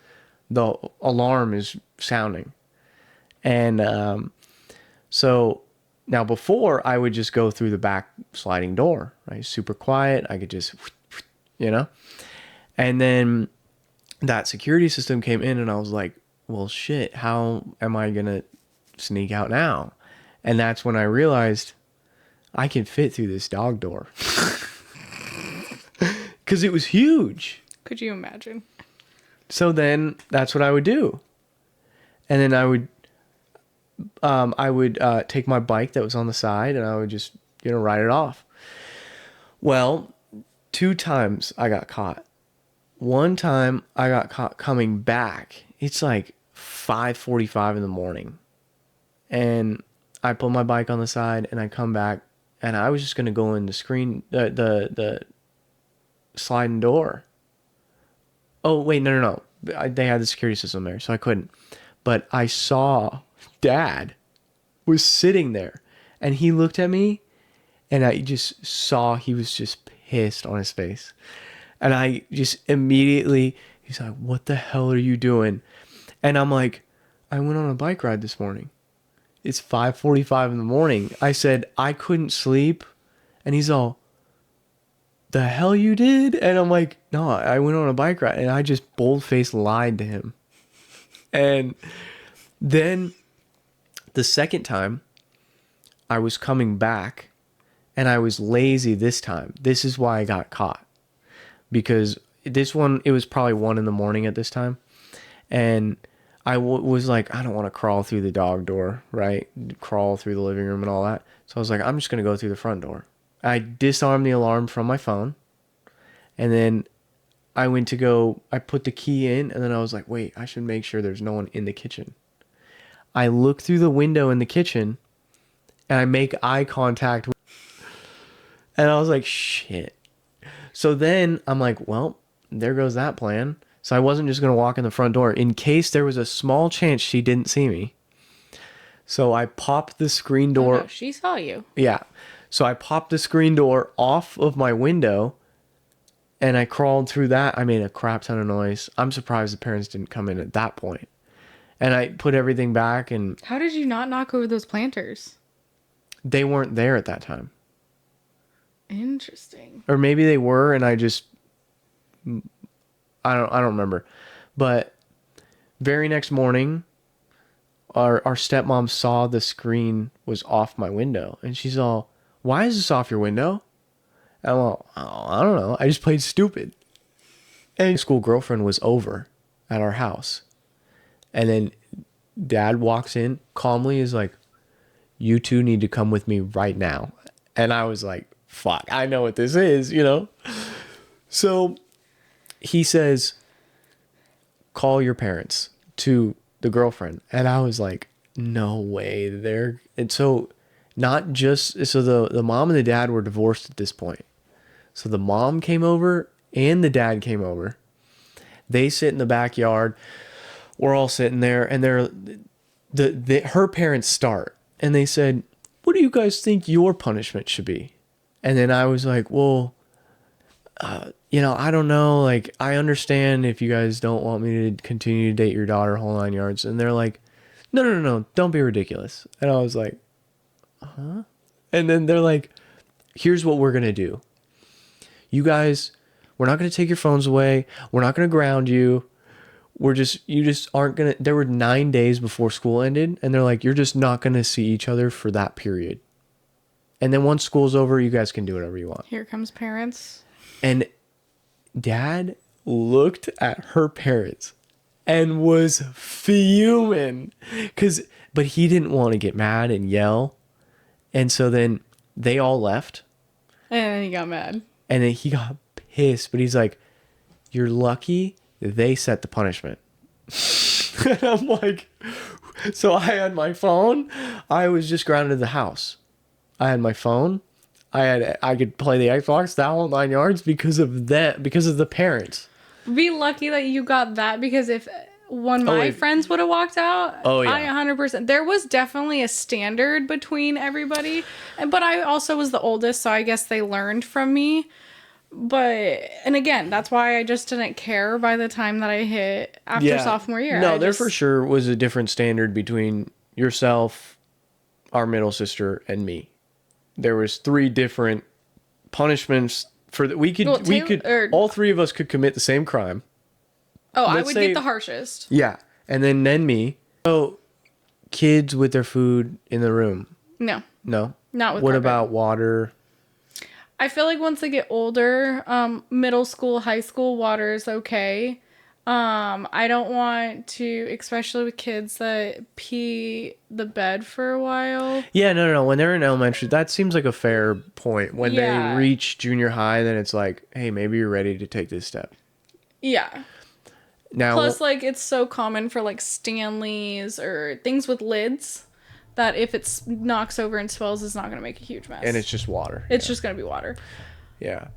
the alarm is sounding. And so now before I would just go through the back sliding door, right? Super quiet. I could just, you know, and then that security system came in and I was like, well, shit, how am I going to sneak out now? And that's when I realized I can fit through this dog door because it was huge. Could you imagine? So then that's what I would do. And then I would take my bike that was on the side and I would just, ride it off. Well, 2 times I got caught. One time I got caught coming back. It's like 5:45 in the morning. And I put my bike on the side and I come back and I was just going to go in the sliding door. Oh, wait, no. They had the security system there, so I couldn't. But I saw Dad was sitting there and he looked at me and I just saw he was just pissed on his face. And I just immediately, he's like, what the hell are you doing? And I'm like, I went on a bike ride this morning. It's 5:45 in the morning. I said, I couldn't sleep. And he's all, the hell you did? And I'm like, no, I went on a bike ride. And I just bold-faced lied to him. And then the second time, I was coming back and I was lazy this time. This is why I got caught. Because this one, it was probably 1 in the morning at this time. And I was like, I don't want to crawl through the dog door, right? Crawl through the living room and all that. So I was like, I'm just going to go through the front door. I disarmed the alarm from my phone. And then I put the key in. And then I was like, wait, I should make sure there's no one in the kitchen. I look through the window in the kitchen and I make eye contact. And I was like, shit. So then I'm like, well, there goes that plan. So I wasn't just going to walk in the front door in case there was a small chance she didn't see me. So I popped the screen door. Oh, no, she saw you. Yeah. So I popped the screen door off of my window and I crawled through that. I made a crap ton of noise. I'm surprised the parents didn't come in at that point. And I put everything back and How did you not knock over those planters? they weren't there at that time. Interesting. Or maybe they were and I don't remember. But very next morning, our stepmom saw the screen was off my window. And she's all, why is this off your window? And I'm all, oh, I don't know. I just played stupid. And my school girlfriend was over at our house. And then Dad walks in calmly, is like, you two need to come with me right now. And I was like, fuck, I know what this is, So he says, call your parents to the girlfriend. And I was like, no way. And so the mom and the dad were divorced at this point. So the mom came over and the dad came over. They sit in the backyard. We're all sitting there, and her parents start, and they said, "What do you guys think your punishment should be?" And then I was like, "Well, I don't know. Like, I understand if you guys don't want me to continue to date your daughter, whole 9 yards." And they're like, "No, no, no, no, don't be ridiculous." And I was like, "Huh?" And then they're like, "Here's what we're gonna do. You guys, we're not gonna take your phones away. We're not gonna ground you. You just aren't gonna." There were 9 days before school ended, and they're like, "You're just not gonna see each other for that period. And then once school's over, you guys can do whatever you want." Here comes parents. And Dad looked at her parents and was fuming, but he didn't want to get mad and yell. And so then they all left, And then he got mad. and then he got pissed, but he's like, "You're lucky they set the punishment." And I'm like, so I had my phone. I was just grounded in the house. I had my phone. I could play the Xbox, that whole 9 yards, because of that, because of the parents. Be lucky that you got that, because if one of my friends would have walked out, I 100%. There was definitely a standard between everybody, but I also was the oldest, so I guess they learned from me. And again, that's why I just didn't care by the time that I hit after sophomore year. No, there for sure was a different standard between yourself, our middle sister, and me. There was 3 different punishments for that. All 3 of us could commit the same crime. Oh, I would get the harshest. Yeah. And then me. So kids with their food in the room. No. No. Not with What carpet. about water? I feel like once they get older, middle school, high school, water is okay. I don't want to, especially with kids that pee the bed for a while. Yeah, no. When they're in elementary, that seems like a fair point. When they reach junior high, then it's like, hey, maybe you're ready to take this step. Yeah. Now, plus, like, it's so common for, like, Stanleys or things with lids that if it knocks over and spills, it's not going to make a huge mess. And it's just water. It's just going to be water. Yeah.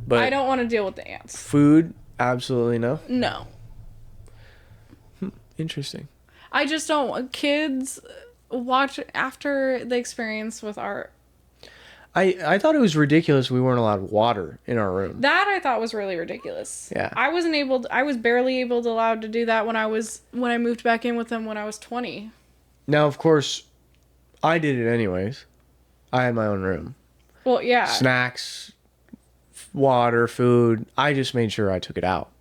But I don't want to deal with the ants. Food, absolutely no? No. Interesting. I just don't want kids watch after the experience with our... I thought it was ridiculous we weren't allowed water in our room. That I thought was really ridiculous. Yeah. I was barely allowed to do that when I moved back in with them when I was 20. Now, of course, I did it anyways. I had my own room. Well, yeah. Snacks, water, food. I just made sure I took it out.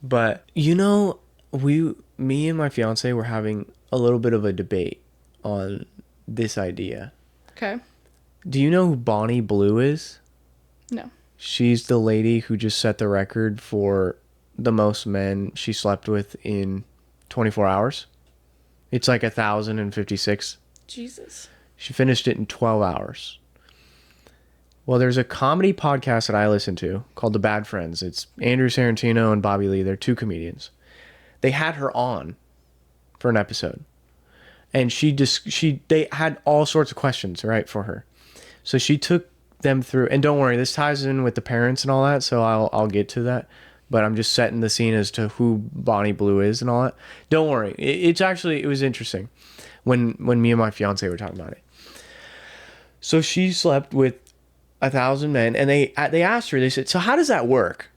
But, me and my fiance were having a little bit of a debate on this idea. Okay. Do you know who Bonnie Blue is? No. She's the lady who just set the record for the most men she slept with in 24 hours. It's like 1,056. Jesus. She finished it in 12 hours. Well, there's a comedy podcast that I listen to called The Bad Friends. It's Andrew Sarantino and Bobby Lee. They're 2 comedians. They had her on for an episode. And they had all sorts of questions, right, for her. So she took them through, and don't worry, this ties in with the parents and all that, so I'll get to that. But I'm just setting the scene as to who Bonnie Blue is and all that. Don't worry. It was interesting when me and my fiance were talking about it. So she slept with 1,000 men, and they asked her, they said, "So how does that work?"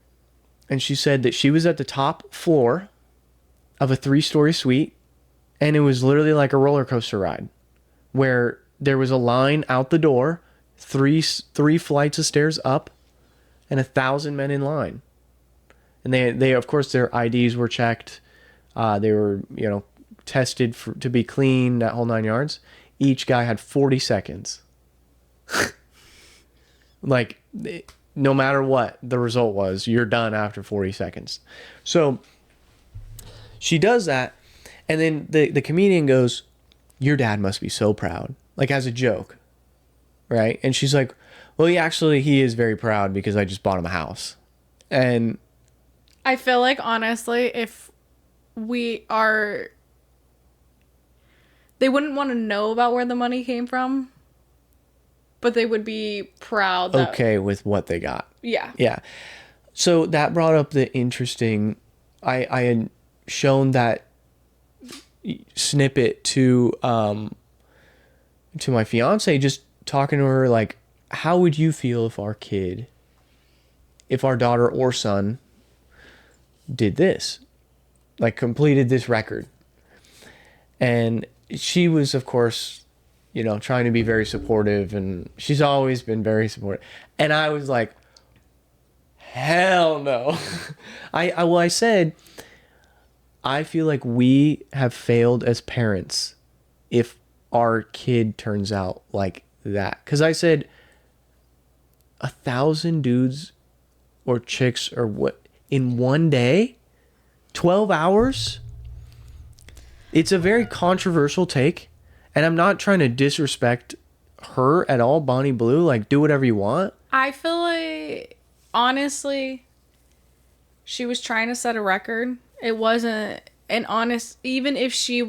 And she said that she was at the top floor of a 3-story suite, and it was literally like a roller coaster ride where there was a line out the door, three flights of stairs up, and 1,000 men in line. And they of course their IDs were checked. They were, tested to be clean, that whole 9 yards. Each guy had 40 seconds. Like, no matter what the result was, you're done after 40 seconds. So she does that, and then the comedian goes, "Your dad must be so proud," like as a joke, right? And she's like, "Well, he is very proud because I just bought him a house." And I feel like, honestly, if they wouldn't want to know about where the money came from, but they would be proud that... okay with what they got. Yeah. Yeah. So that brought up the interesting. I had shown that snippet to my fiance, just talking to her like, how would you feel if our daughter or son did this, like completed this record? And she was, of course, trying to be very supportive, and she's always been very supportive. And I was like, hell no. I said, I feel like we have failed as parents if our kid turns out like that. Because I said, 1,000 dudes or chicks or what in one day, 12 hours. It's a very controversial take, and I'm not trying to disrespect her at all, Bonnie Blue. Like, do whatever you want. I feel like, honestly, she was trying to set a record. It wasn't an honest, even if she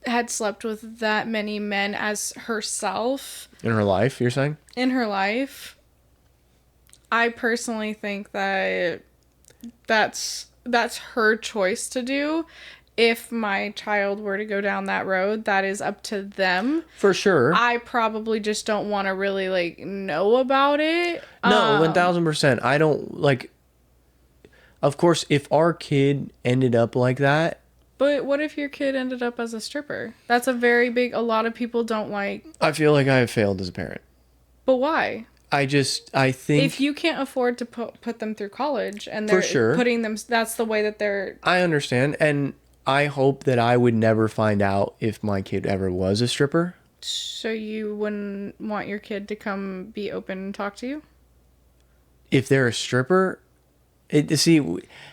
had slept with that many men as herself. In her life, you're saying? In her life. I personally think that that's her choice to do. If my child were to go down that road, that is up to them. For sure. I probably just don't want to really, like, know about it. No, 1,000%. I don't, like... Of course, if our kid ended up like that... But what if your kid ended up as a stripper? That's a very big... A lot of people don't like... I feel like I have failed as a parent. But why? I think... If you can't afford to put them through college, and For they're sure. putting them... That's the way that they're... I understand, and I hope that I would never find out if my kid ever was a stripper. So you wouldn't want your kid to come be open and talk to you? If they're a stripper... it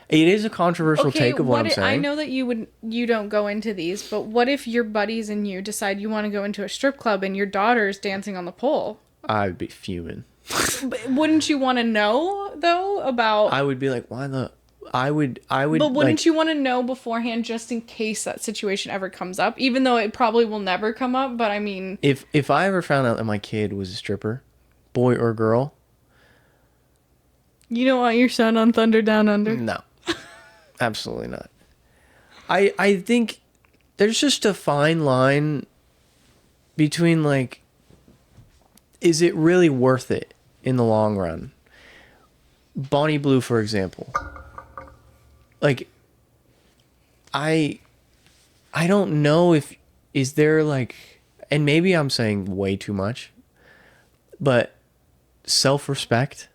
is a controversial take of what I'm saying. I know that you don't go into these, but what if your buddies and you decide you want to go into a strip club and your daughter's dancing on the pole? I'd be fuming. But wouldn't you want to know though about? I would be like, why the? I would. But wouldn't you want to know beforehand, just in case that situation ever comes up? Even though it probably will never come up, but I mean, if I ever found out that my kid was a stripper, boy or girl. You don't want your son on Thunder Down Under? No, absolutely not. I think there's just a fine line between, like, is it really worth it in the long run? Bonnie Blue, for example. Like, I don't know is there, like, and maybe I'm saying way too much, but self-respect.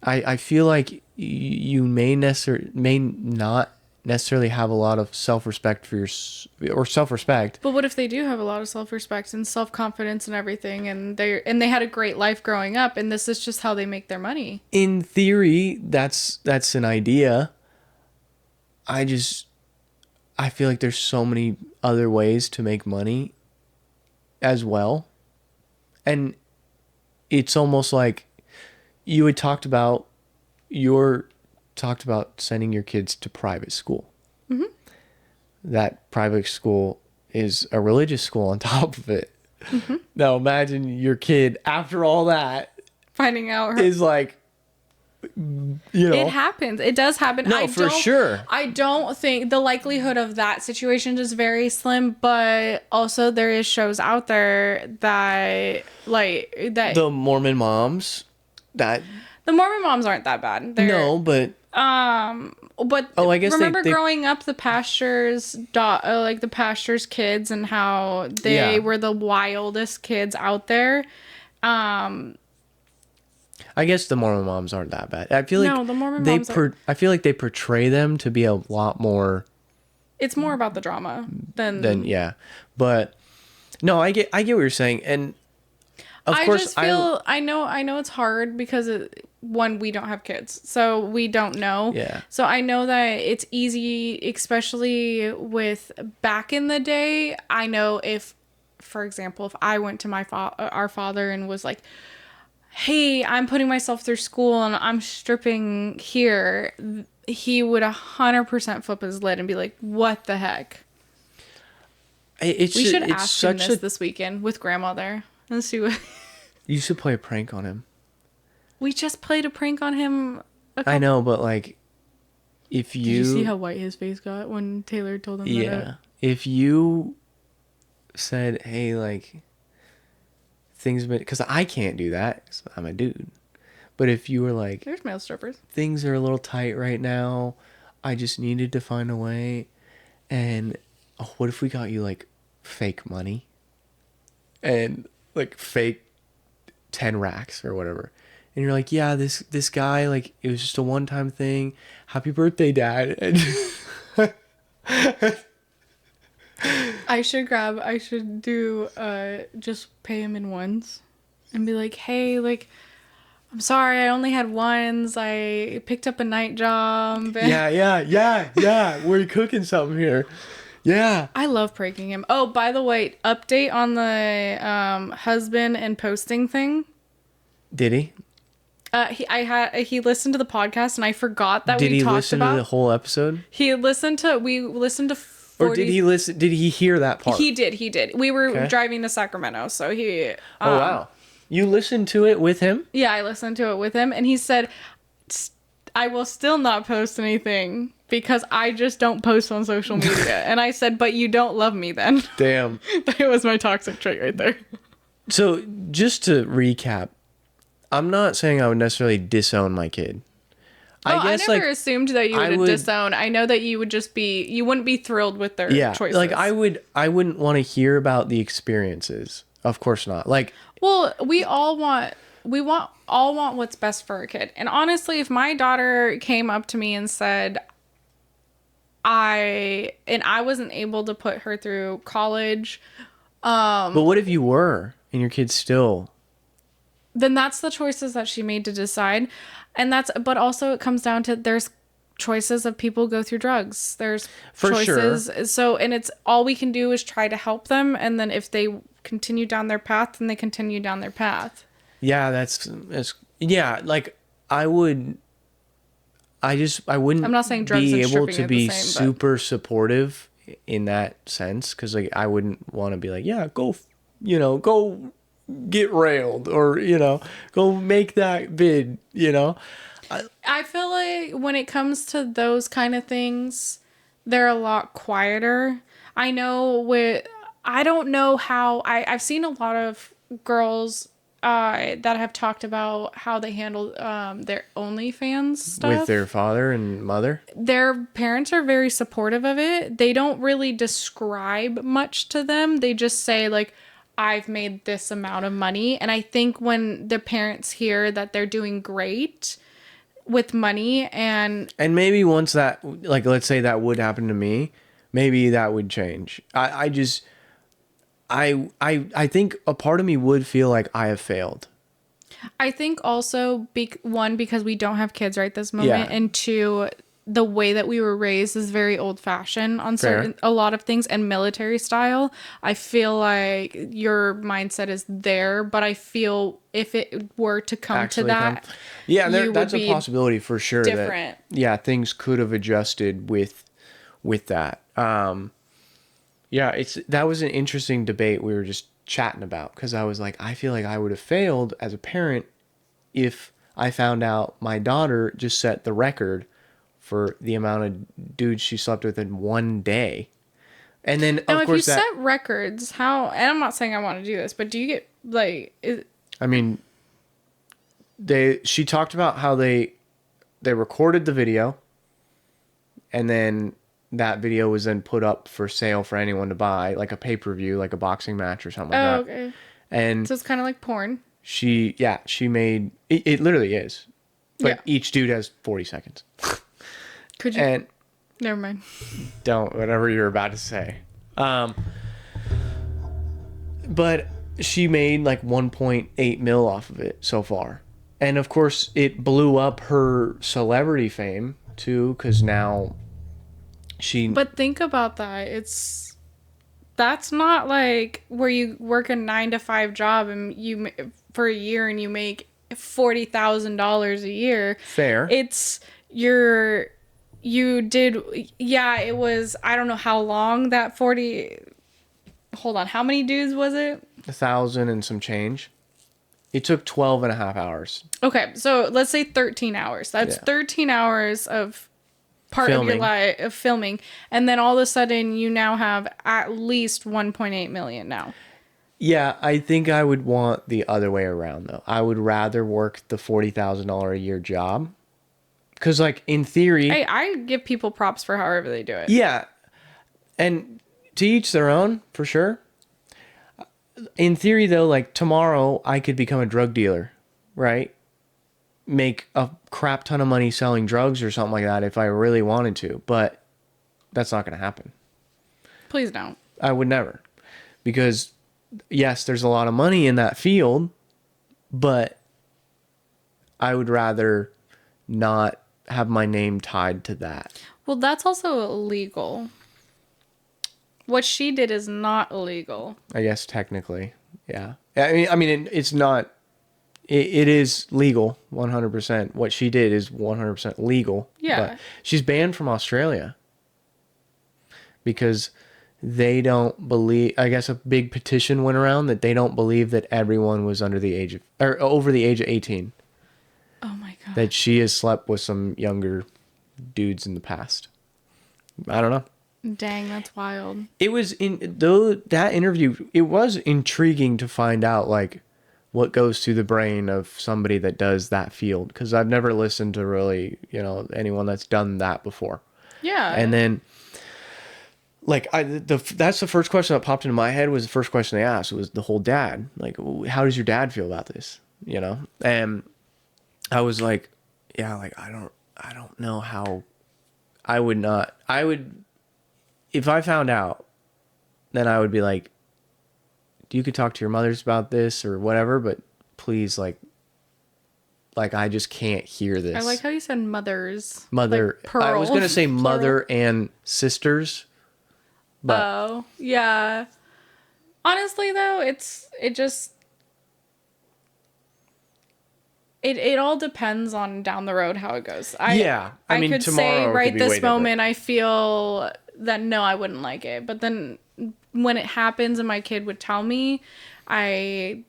I feel like you may not necessarily have a lot of self-respect or self-respect. But what if they do have a lot of self-respect and self-confidence and everything, and they had a great life growing up, and this is just how they make their money? In theory, that's an idea. I feel like there's so many other ways to make money as well. And it's almost like you had talked about sending your kids to private school. Mm-hmm. That private school is a religious school on top of it. Mm-hmm. Now imagine your kid, after all that, finding out is like, it happens. It does happen. No, for sure. I don't think the likelihood of that situation is very slim, but also there is shows out there that the Mormon moms that the Mormon moms aren't that bad. But I guess remember growing up, the pastor's the pastor's kids, and how they were the wildest kids out there. I guess the Mormon moms aren't that bad. I feel like the Mormon moms I feel like they portray them to be a lot more. It's more about the drama than yeah, but no, I get what you're saying, and of course just feel I know it's hard because we don't have kids, so we don't know. Yeah. So I know that it's easy, especially with back in the day. I know if, for example, if I went to our father and was like, hey, I'm putting myself through school and I'm stripping here, he would 100% flip his lid and be like, what the heck? We should ask him this weekend with Grandma there and see what... You should play a prank on him. We just played a prank on him I know, but like, if Did you see you, how white his face got when Taylor told him yeah, that? if you said, hey, like, things, because I can't do that, 'cause I'm a dude. But if you were like, There's male strippers. things are a little tight right now, I just needed to find a way, and oh, what if we got you like fake money and like fake 10 racks or whatever, and you're like, yeah, this guy, like, it was just a one-time thing, happy birthday, dad. And I should do just pay him in ones and be like, hey, like, I'm sorry, I only had ones. I picked up a night job. yeah, we're cooking something here. Yeah. I love pranking him. Oh, by the way, update on the husband and posting thing. Did he He listened to the podcast and I forgot that did we he talked listen about. to the whole episode, We listened to 40, or did he hear that part? He did. We were Okay. driving to Sacramento, so he Oh wow, you listened to it with him? yeah, I listened to it with him and he said, I will still not post anything because I just don't post on social media. And I said, but you don't love me then. Damn. That was my toxic trait right there. So just to recap, I'm not saying I would necessarily disown my kid. I never assumed that you would disown. I know that you wouldn't be thrilled with their choices. Like I wouldn't want to hear about the experiences. Of course not. Like, well, we all want what's best for our kid. And honestly, if my daughter came up to me and said I wasn't able to put her through college, but what if you were and your kid still? then that's the choices that she made to decide. But also it comes down to there's choices of people go through drugs. There's For choices. sure. So, and it's all we can do is try to help them. And then if they continue down their path, then they continue down their path. Yeah, that's yeah. Like I wouldn't I'm not saying drugs be and able stripping to are be the same, super supportive in that sense, because like I wouldn't want to be like, yeah, go, go get railed, or go make that bid. I feel like when it comes to those kind of things, they're a lot quieter. I don't know how I've seen a lot of girls that have talked about how they handle their OnlyFans stuff With their father and mother. Their parents are very supportive of it. They don't really describe much to them. They just say like, I've made this amount of money. And I think when the parents hear that they're doing great with money and maybe once that, like, let's say that would happen to me, maybe that would change. I think a part of me would feel like I have failed. I think also one, because we don't have kids right this moment, Yeah. and two, the way that we were raised is very old fashioned on a lot of things, and military style. I feel like your mindset is there, but I feel if it were to come to that, yeah, that's a possibility for sure. Different. Things could have adjusted with that. That was an interesting debate we were just chatting about, because I was like, I feel like I would have failed as a parent if I found out my daughter just set the record for the amount of dudes she slept with in one day. And then, now, of course, if you set records, how, and I'm not saying I want to do this, but do you get, like, I mean, she talked about how they recorded the video, and then that video was then put up for sale for anyone to buy, like a pay-per-view, like a boxing match or something like that. Okay. And so it's kind of like porn. She made, it literally is. But Yeah. each dude has 40 seconds. Could you? And never mind. don't, whatever you're about to say. But she made like 1.8 mil off of it so far. And of course, it blew up her celebrity fame too, because now But think about that. That's not like where you work a 9-to-5 job and for a year and you make $40,000 a year. Fair. It was, I don't know how long that 40, hold on, how many dudes was it? 1,000 and some change. It took 12 and a half hours. Okay, so let's say 13 hours. That's 13 hours of part of your Filming. life of filming, and then all of a sudden you now have at least 1.8 million now. Yeah, I think I would want the other way around though. I would rather work the $40,000 a year job. Cause like in theory, Hey, I give people props for however they do it. yeah, and to each their own, for sure. In theory though, like tomorrow I could become a drug dealer, right? Make a crap ton of money selling drugs or something like that if I really wanted to, but that's not going to happen. Please don't. I would never. Because yes, there's a lot of money in that field, but I would rather not have my name tied to that. Well, that's also illegal. What she did is not illegal. I guess technically, yeah. It's not. It is legal, 100%. What she did is 100% legal. Yeah. But she's banned from Australia because they don't believe. I guess a big petition went around that they don't believe that everyone was under the age of or over the age of 18. Oh my god. That she has slept with some younger dudes in the past. I don't know. Dang, that's wild. It was that interview, it was intriguing to find out like what goes through the brain of somebody that does that field, because I've never listened to really, anyone that's done that before. Yeah. And then like that's the first question that popped into my head. Was the first question they asked was the whole dad, like, how does your dad feel about this? And I was like, yeah, like I don't know how. I would, if I found out, then I would be like, you could talk to your mothers about this or whatever, but please, like I just can't hear this. I like how you said mothers. Mother. Like plural, I was gonna say plural. mother and sisters, but Oh, yeah. Honestly, though, it all depends on down the road how it goes. Yeah. I mean, could tomorrow say it could right be this way different. moment I feel that no, I wouldn't like it. But then when it happens and my kid would tell me, I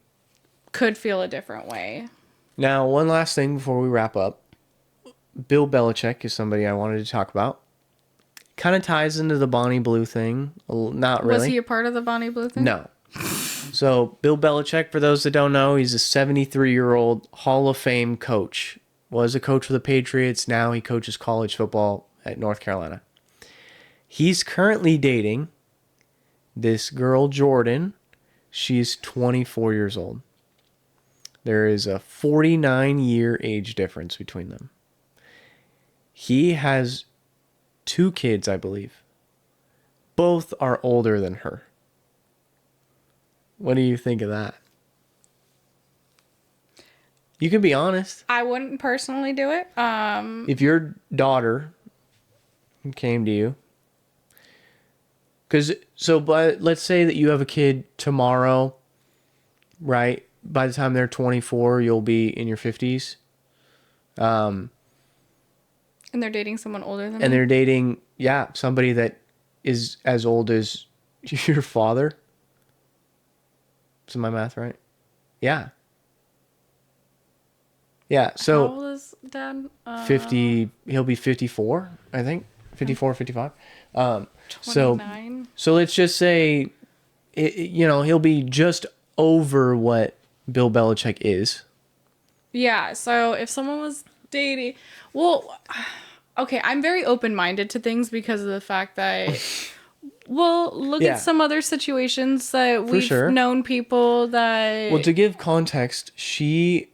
could feel a different way. Now, one last thing before we wrap up. Bill Belichick is somebody I wanted to talk about. Kind of ties into the Bonnie Blue thing. Not really. Was he a part of the Bonnie Blue thing? No. So, Bill Belichick, for those that don't know, he's a 73-year-old Hall of Fame coach. Was a coach for the Patriots. Now he coaches college football at North Carolina. He's currently dating this girl, Jordan. She's 24 years old. There is a 49-year age difference between them. He has 2 kids, I believe. Both are older than her. What do you think of that? You can be honest. I wouldn't personally do it. If your daughter came to you, but let's say that you have a kid tomorrow, right? By the time they're 24, you'll be in your 50s. And they're dating someone older than me? And they're dating, somebody that is as old as your father. Is my math right? Yeah. Yeah, so... How old is Dad? 50, he'll be 54, I think. 54, 55. 29? So let's just say, he'll be just over what Bill Belichick is. Yeah, so if someone was dating... Well, okay, I'm very open-minded to things because of the fact that... Well, look at some other situations that we've known people that... Well, to give context, she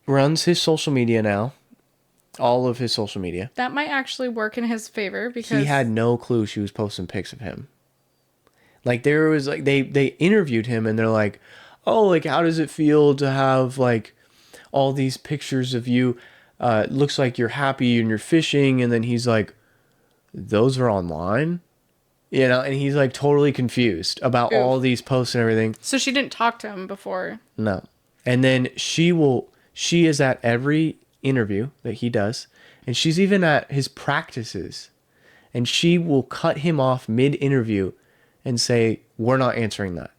runs his social media now. All of his social media. That might actually work in his favor because... He had no clue she was posting pics of him. Like, there was, like, they interviewed him and they're like, oh, like, how does it feel to have, like, all these pictures of you? Looks like you're happy and you're fishing. And then he's like, those are online? And he's like totally confused about all these posts and everything. So she didn't talk to him before. No. And then she is at every interview that he does. And she's even at his practices. And she will cut him off mid-interview and say, we're not answering that.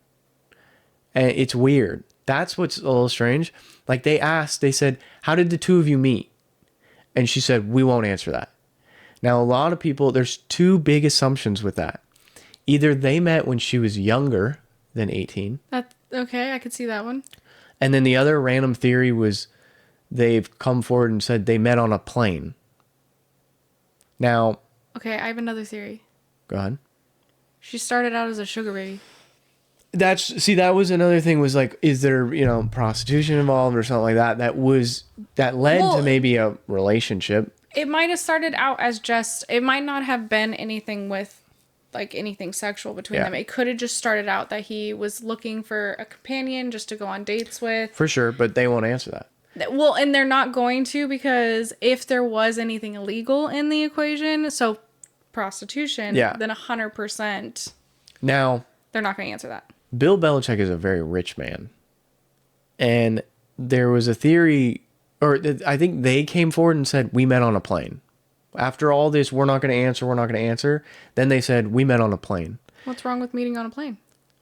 And it's weird. That's what's a little strange. Like they said, how did the two of you meet? And she said, we won't answer that. Now, a lot of people, there's two big assumptions with that. Either they met when she was younger than 18. That's okay. I could see that one. And then the other random theory was they've come forward and said they met on a plane. Now, Okay, I have another theory. go ahead. She started out as a sugar baby. That was another thing, was like, is there, prostitution involved or something like that? That led to maybe a relationship. It might have started out as it might not have been anything with like anything sexual between them. It could have just started out that he was looking for a companion just to go on dates with. For sure, but they won't answer that. Well, and they're not going to, because if there was anything illegal in the equation, so prostitution, then 100%. Now, they're not going to answer that. Bill Belichick is a very rich man. And there was a theory, or I think they came forward and said, we met on a plane. After all this, we're not going to answer. Then they said, we met on a plane. What's wrong with meeting on a plane?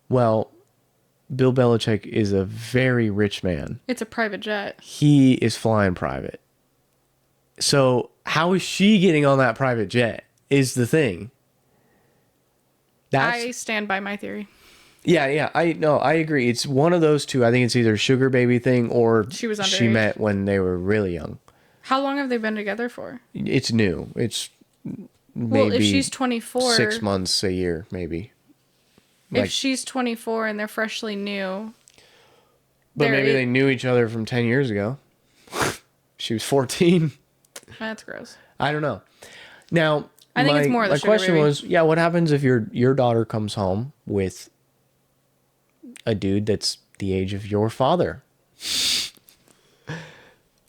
Well, Bill Belichick is a very rich man. It's a private jet. He is flying private. So how is she getting on that private jet is the thing. I stand by my theory. Yeah. I agree. It's one of those two. I think it's either sugar baby thing or she met when they were really young. How long have they been together for? It's new. It's maybe if she's 24, 6 months, a year, maybe. If she's 24 and they're freshly new. But maybe they knew each other from 10 years ago. She was 14. That's gross. I don't know. Now, I think it's more the sugar question baby. was, what happens if your daughter comes home with a dude that's the age of your father?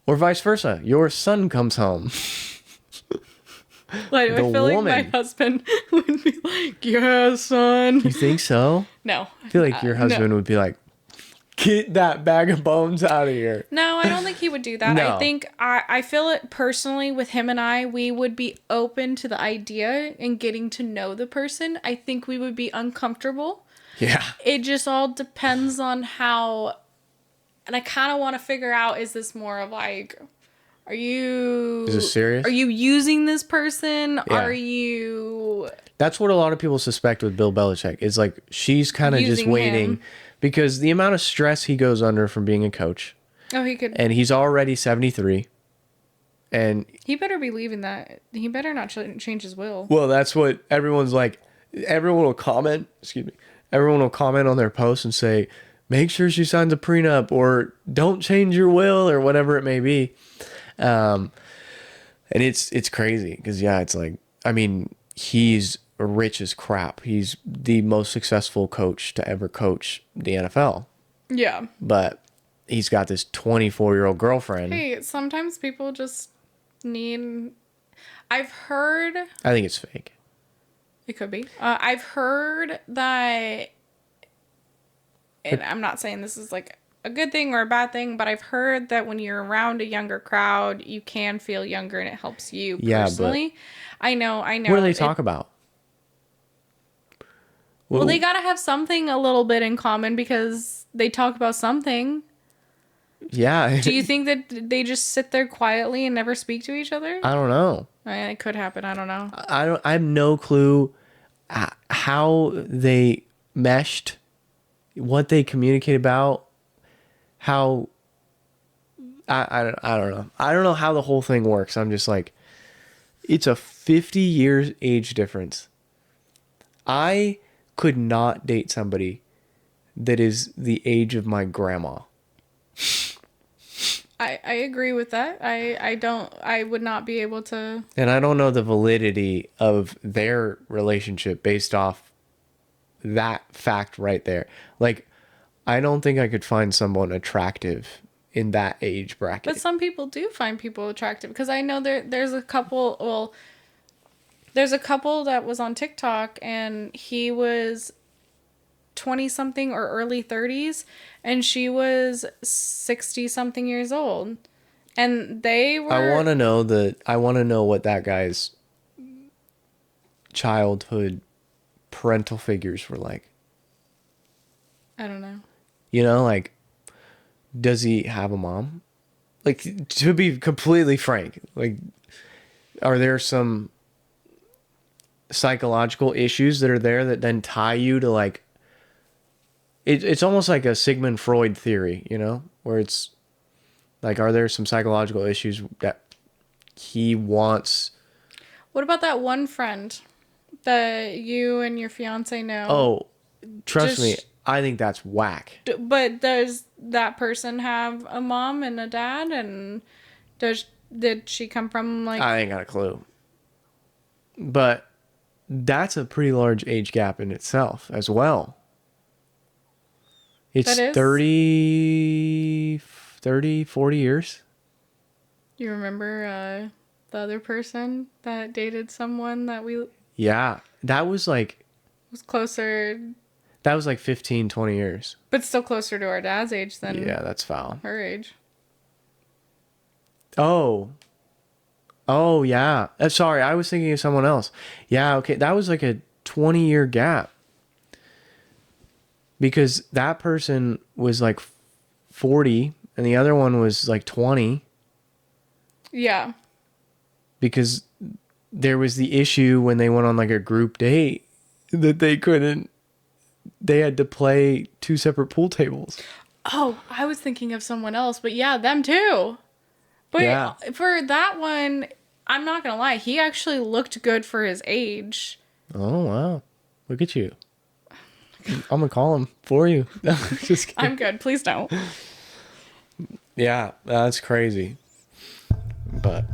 Or vice versa. Your son comes home. Like, I feel like my husband would be like, yeah, son. You think so? No. I feel like your husband would be like, get that bag of bones out of here. No, I don't think he would do that. No. I think, I feel it personally with him and I, we would be open to the idea and getting to know the person. I think we would be uncomfortable. Yeah. It just all depends on how, and I kind of want to figure out, is this more of like, is this serious? Are you using this person? Yeah. That's what a lot of people suspect with Bill Belichick. Is like, she's kind of just waiting because the amount of stress he goes under from being a coach. Oh, he could. And he's already 73. And he better be leaving that. He better not change his will. Well, that's what everyone's like. Everyone will comment. Excuse me. Everyone will comment on their posts and say, make sure she signs a prenup or don't change your will or whatever it may be. And it's crazy because, it's like, I mean, he's rich as crap. He's the most successful coach to ever coach the NFL. Yeah. But he's got this 24-year-old girlfriend. Hey, sometimes people just need... I've heard... I think it's fake. It could be. I've heard that... And I'm not saying this is like a good thing or a bad thing, but I've heard that when you're around a younger crowd, you can feel younger and it helps you personally. I know. What do they talk about? Well, they got to have something a little bit in common because they talk about something. Yeah. Do you think that they just sit there quietly and never speak to each other? I don't know. It could happen. I don't know. I have no clue how they meshed, what they communicate about, how I don't know. I don't know how the whole thing works. I'm just like, it's a 50 years age difference. I could not date somebody that is the age of my grandma. I agree with that. I would not be able to. And I don't know the validity of their relationship based off that fact right there. Like, I don't think I could find someone attractive in that age bracket. But some people do find people attractive because I know there's a couple. Well, there's a couple that was on TikTok and he was 20 something or early 30s and she was 60 something years old, and they were. I want to know what that guy's childhood parental figures were like. I don't know. You know, like, does he have a mom? Like, to be completely frank, like, are there some psychological issues that are there that then tie you to like it's almost like a Sigmund Freud theory, you know, where it's like, are there some psychological issues that he wants? What about that one friend that you and your fiance know? Oh, trust me, Just, I think that's whack. but does that person have a mom and a dad? And did she come from like? I ain't got a clue. But that's a pretty large age gap in itself as well. That It's is. 40 years. You remember the other person that dated someone that we Yeah, was closer, that was like 15, 20 years. but still closer to our dad's age than Yeah, that's foul. her age. Oh, oh yeah. Sorry, I was thinking of someone else. Yeah, okay. That was like a 20-year gap. Because that person was like 40 and the other one was like 20. Yeah. Because there was the issue when they went on like a group date that they had to play two separate pool tables. Oh, I was thinking of someone else, but yeah, them too. But Yeah. for that one, I'm not gonna lie, he actually looked good for his age. Oh, wow. Look at you. I'm going to call him for you. Just kidding. I'm good. Please don't. Yeah, that's crazy. But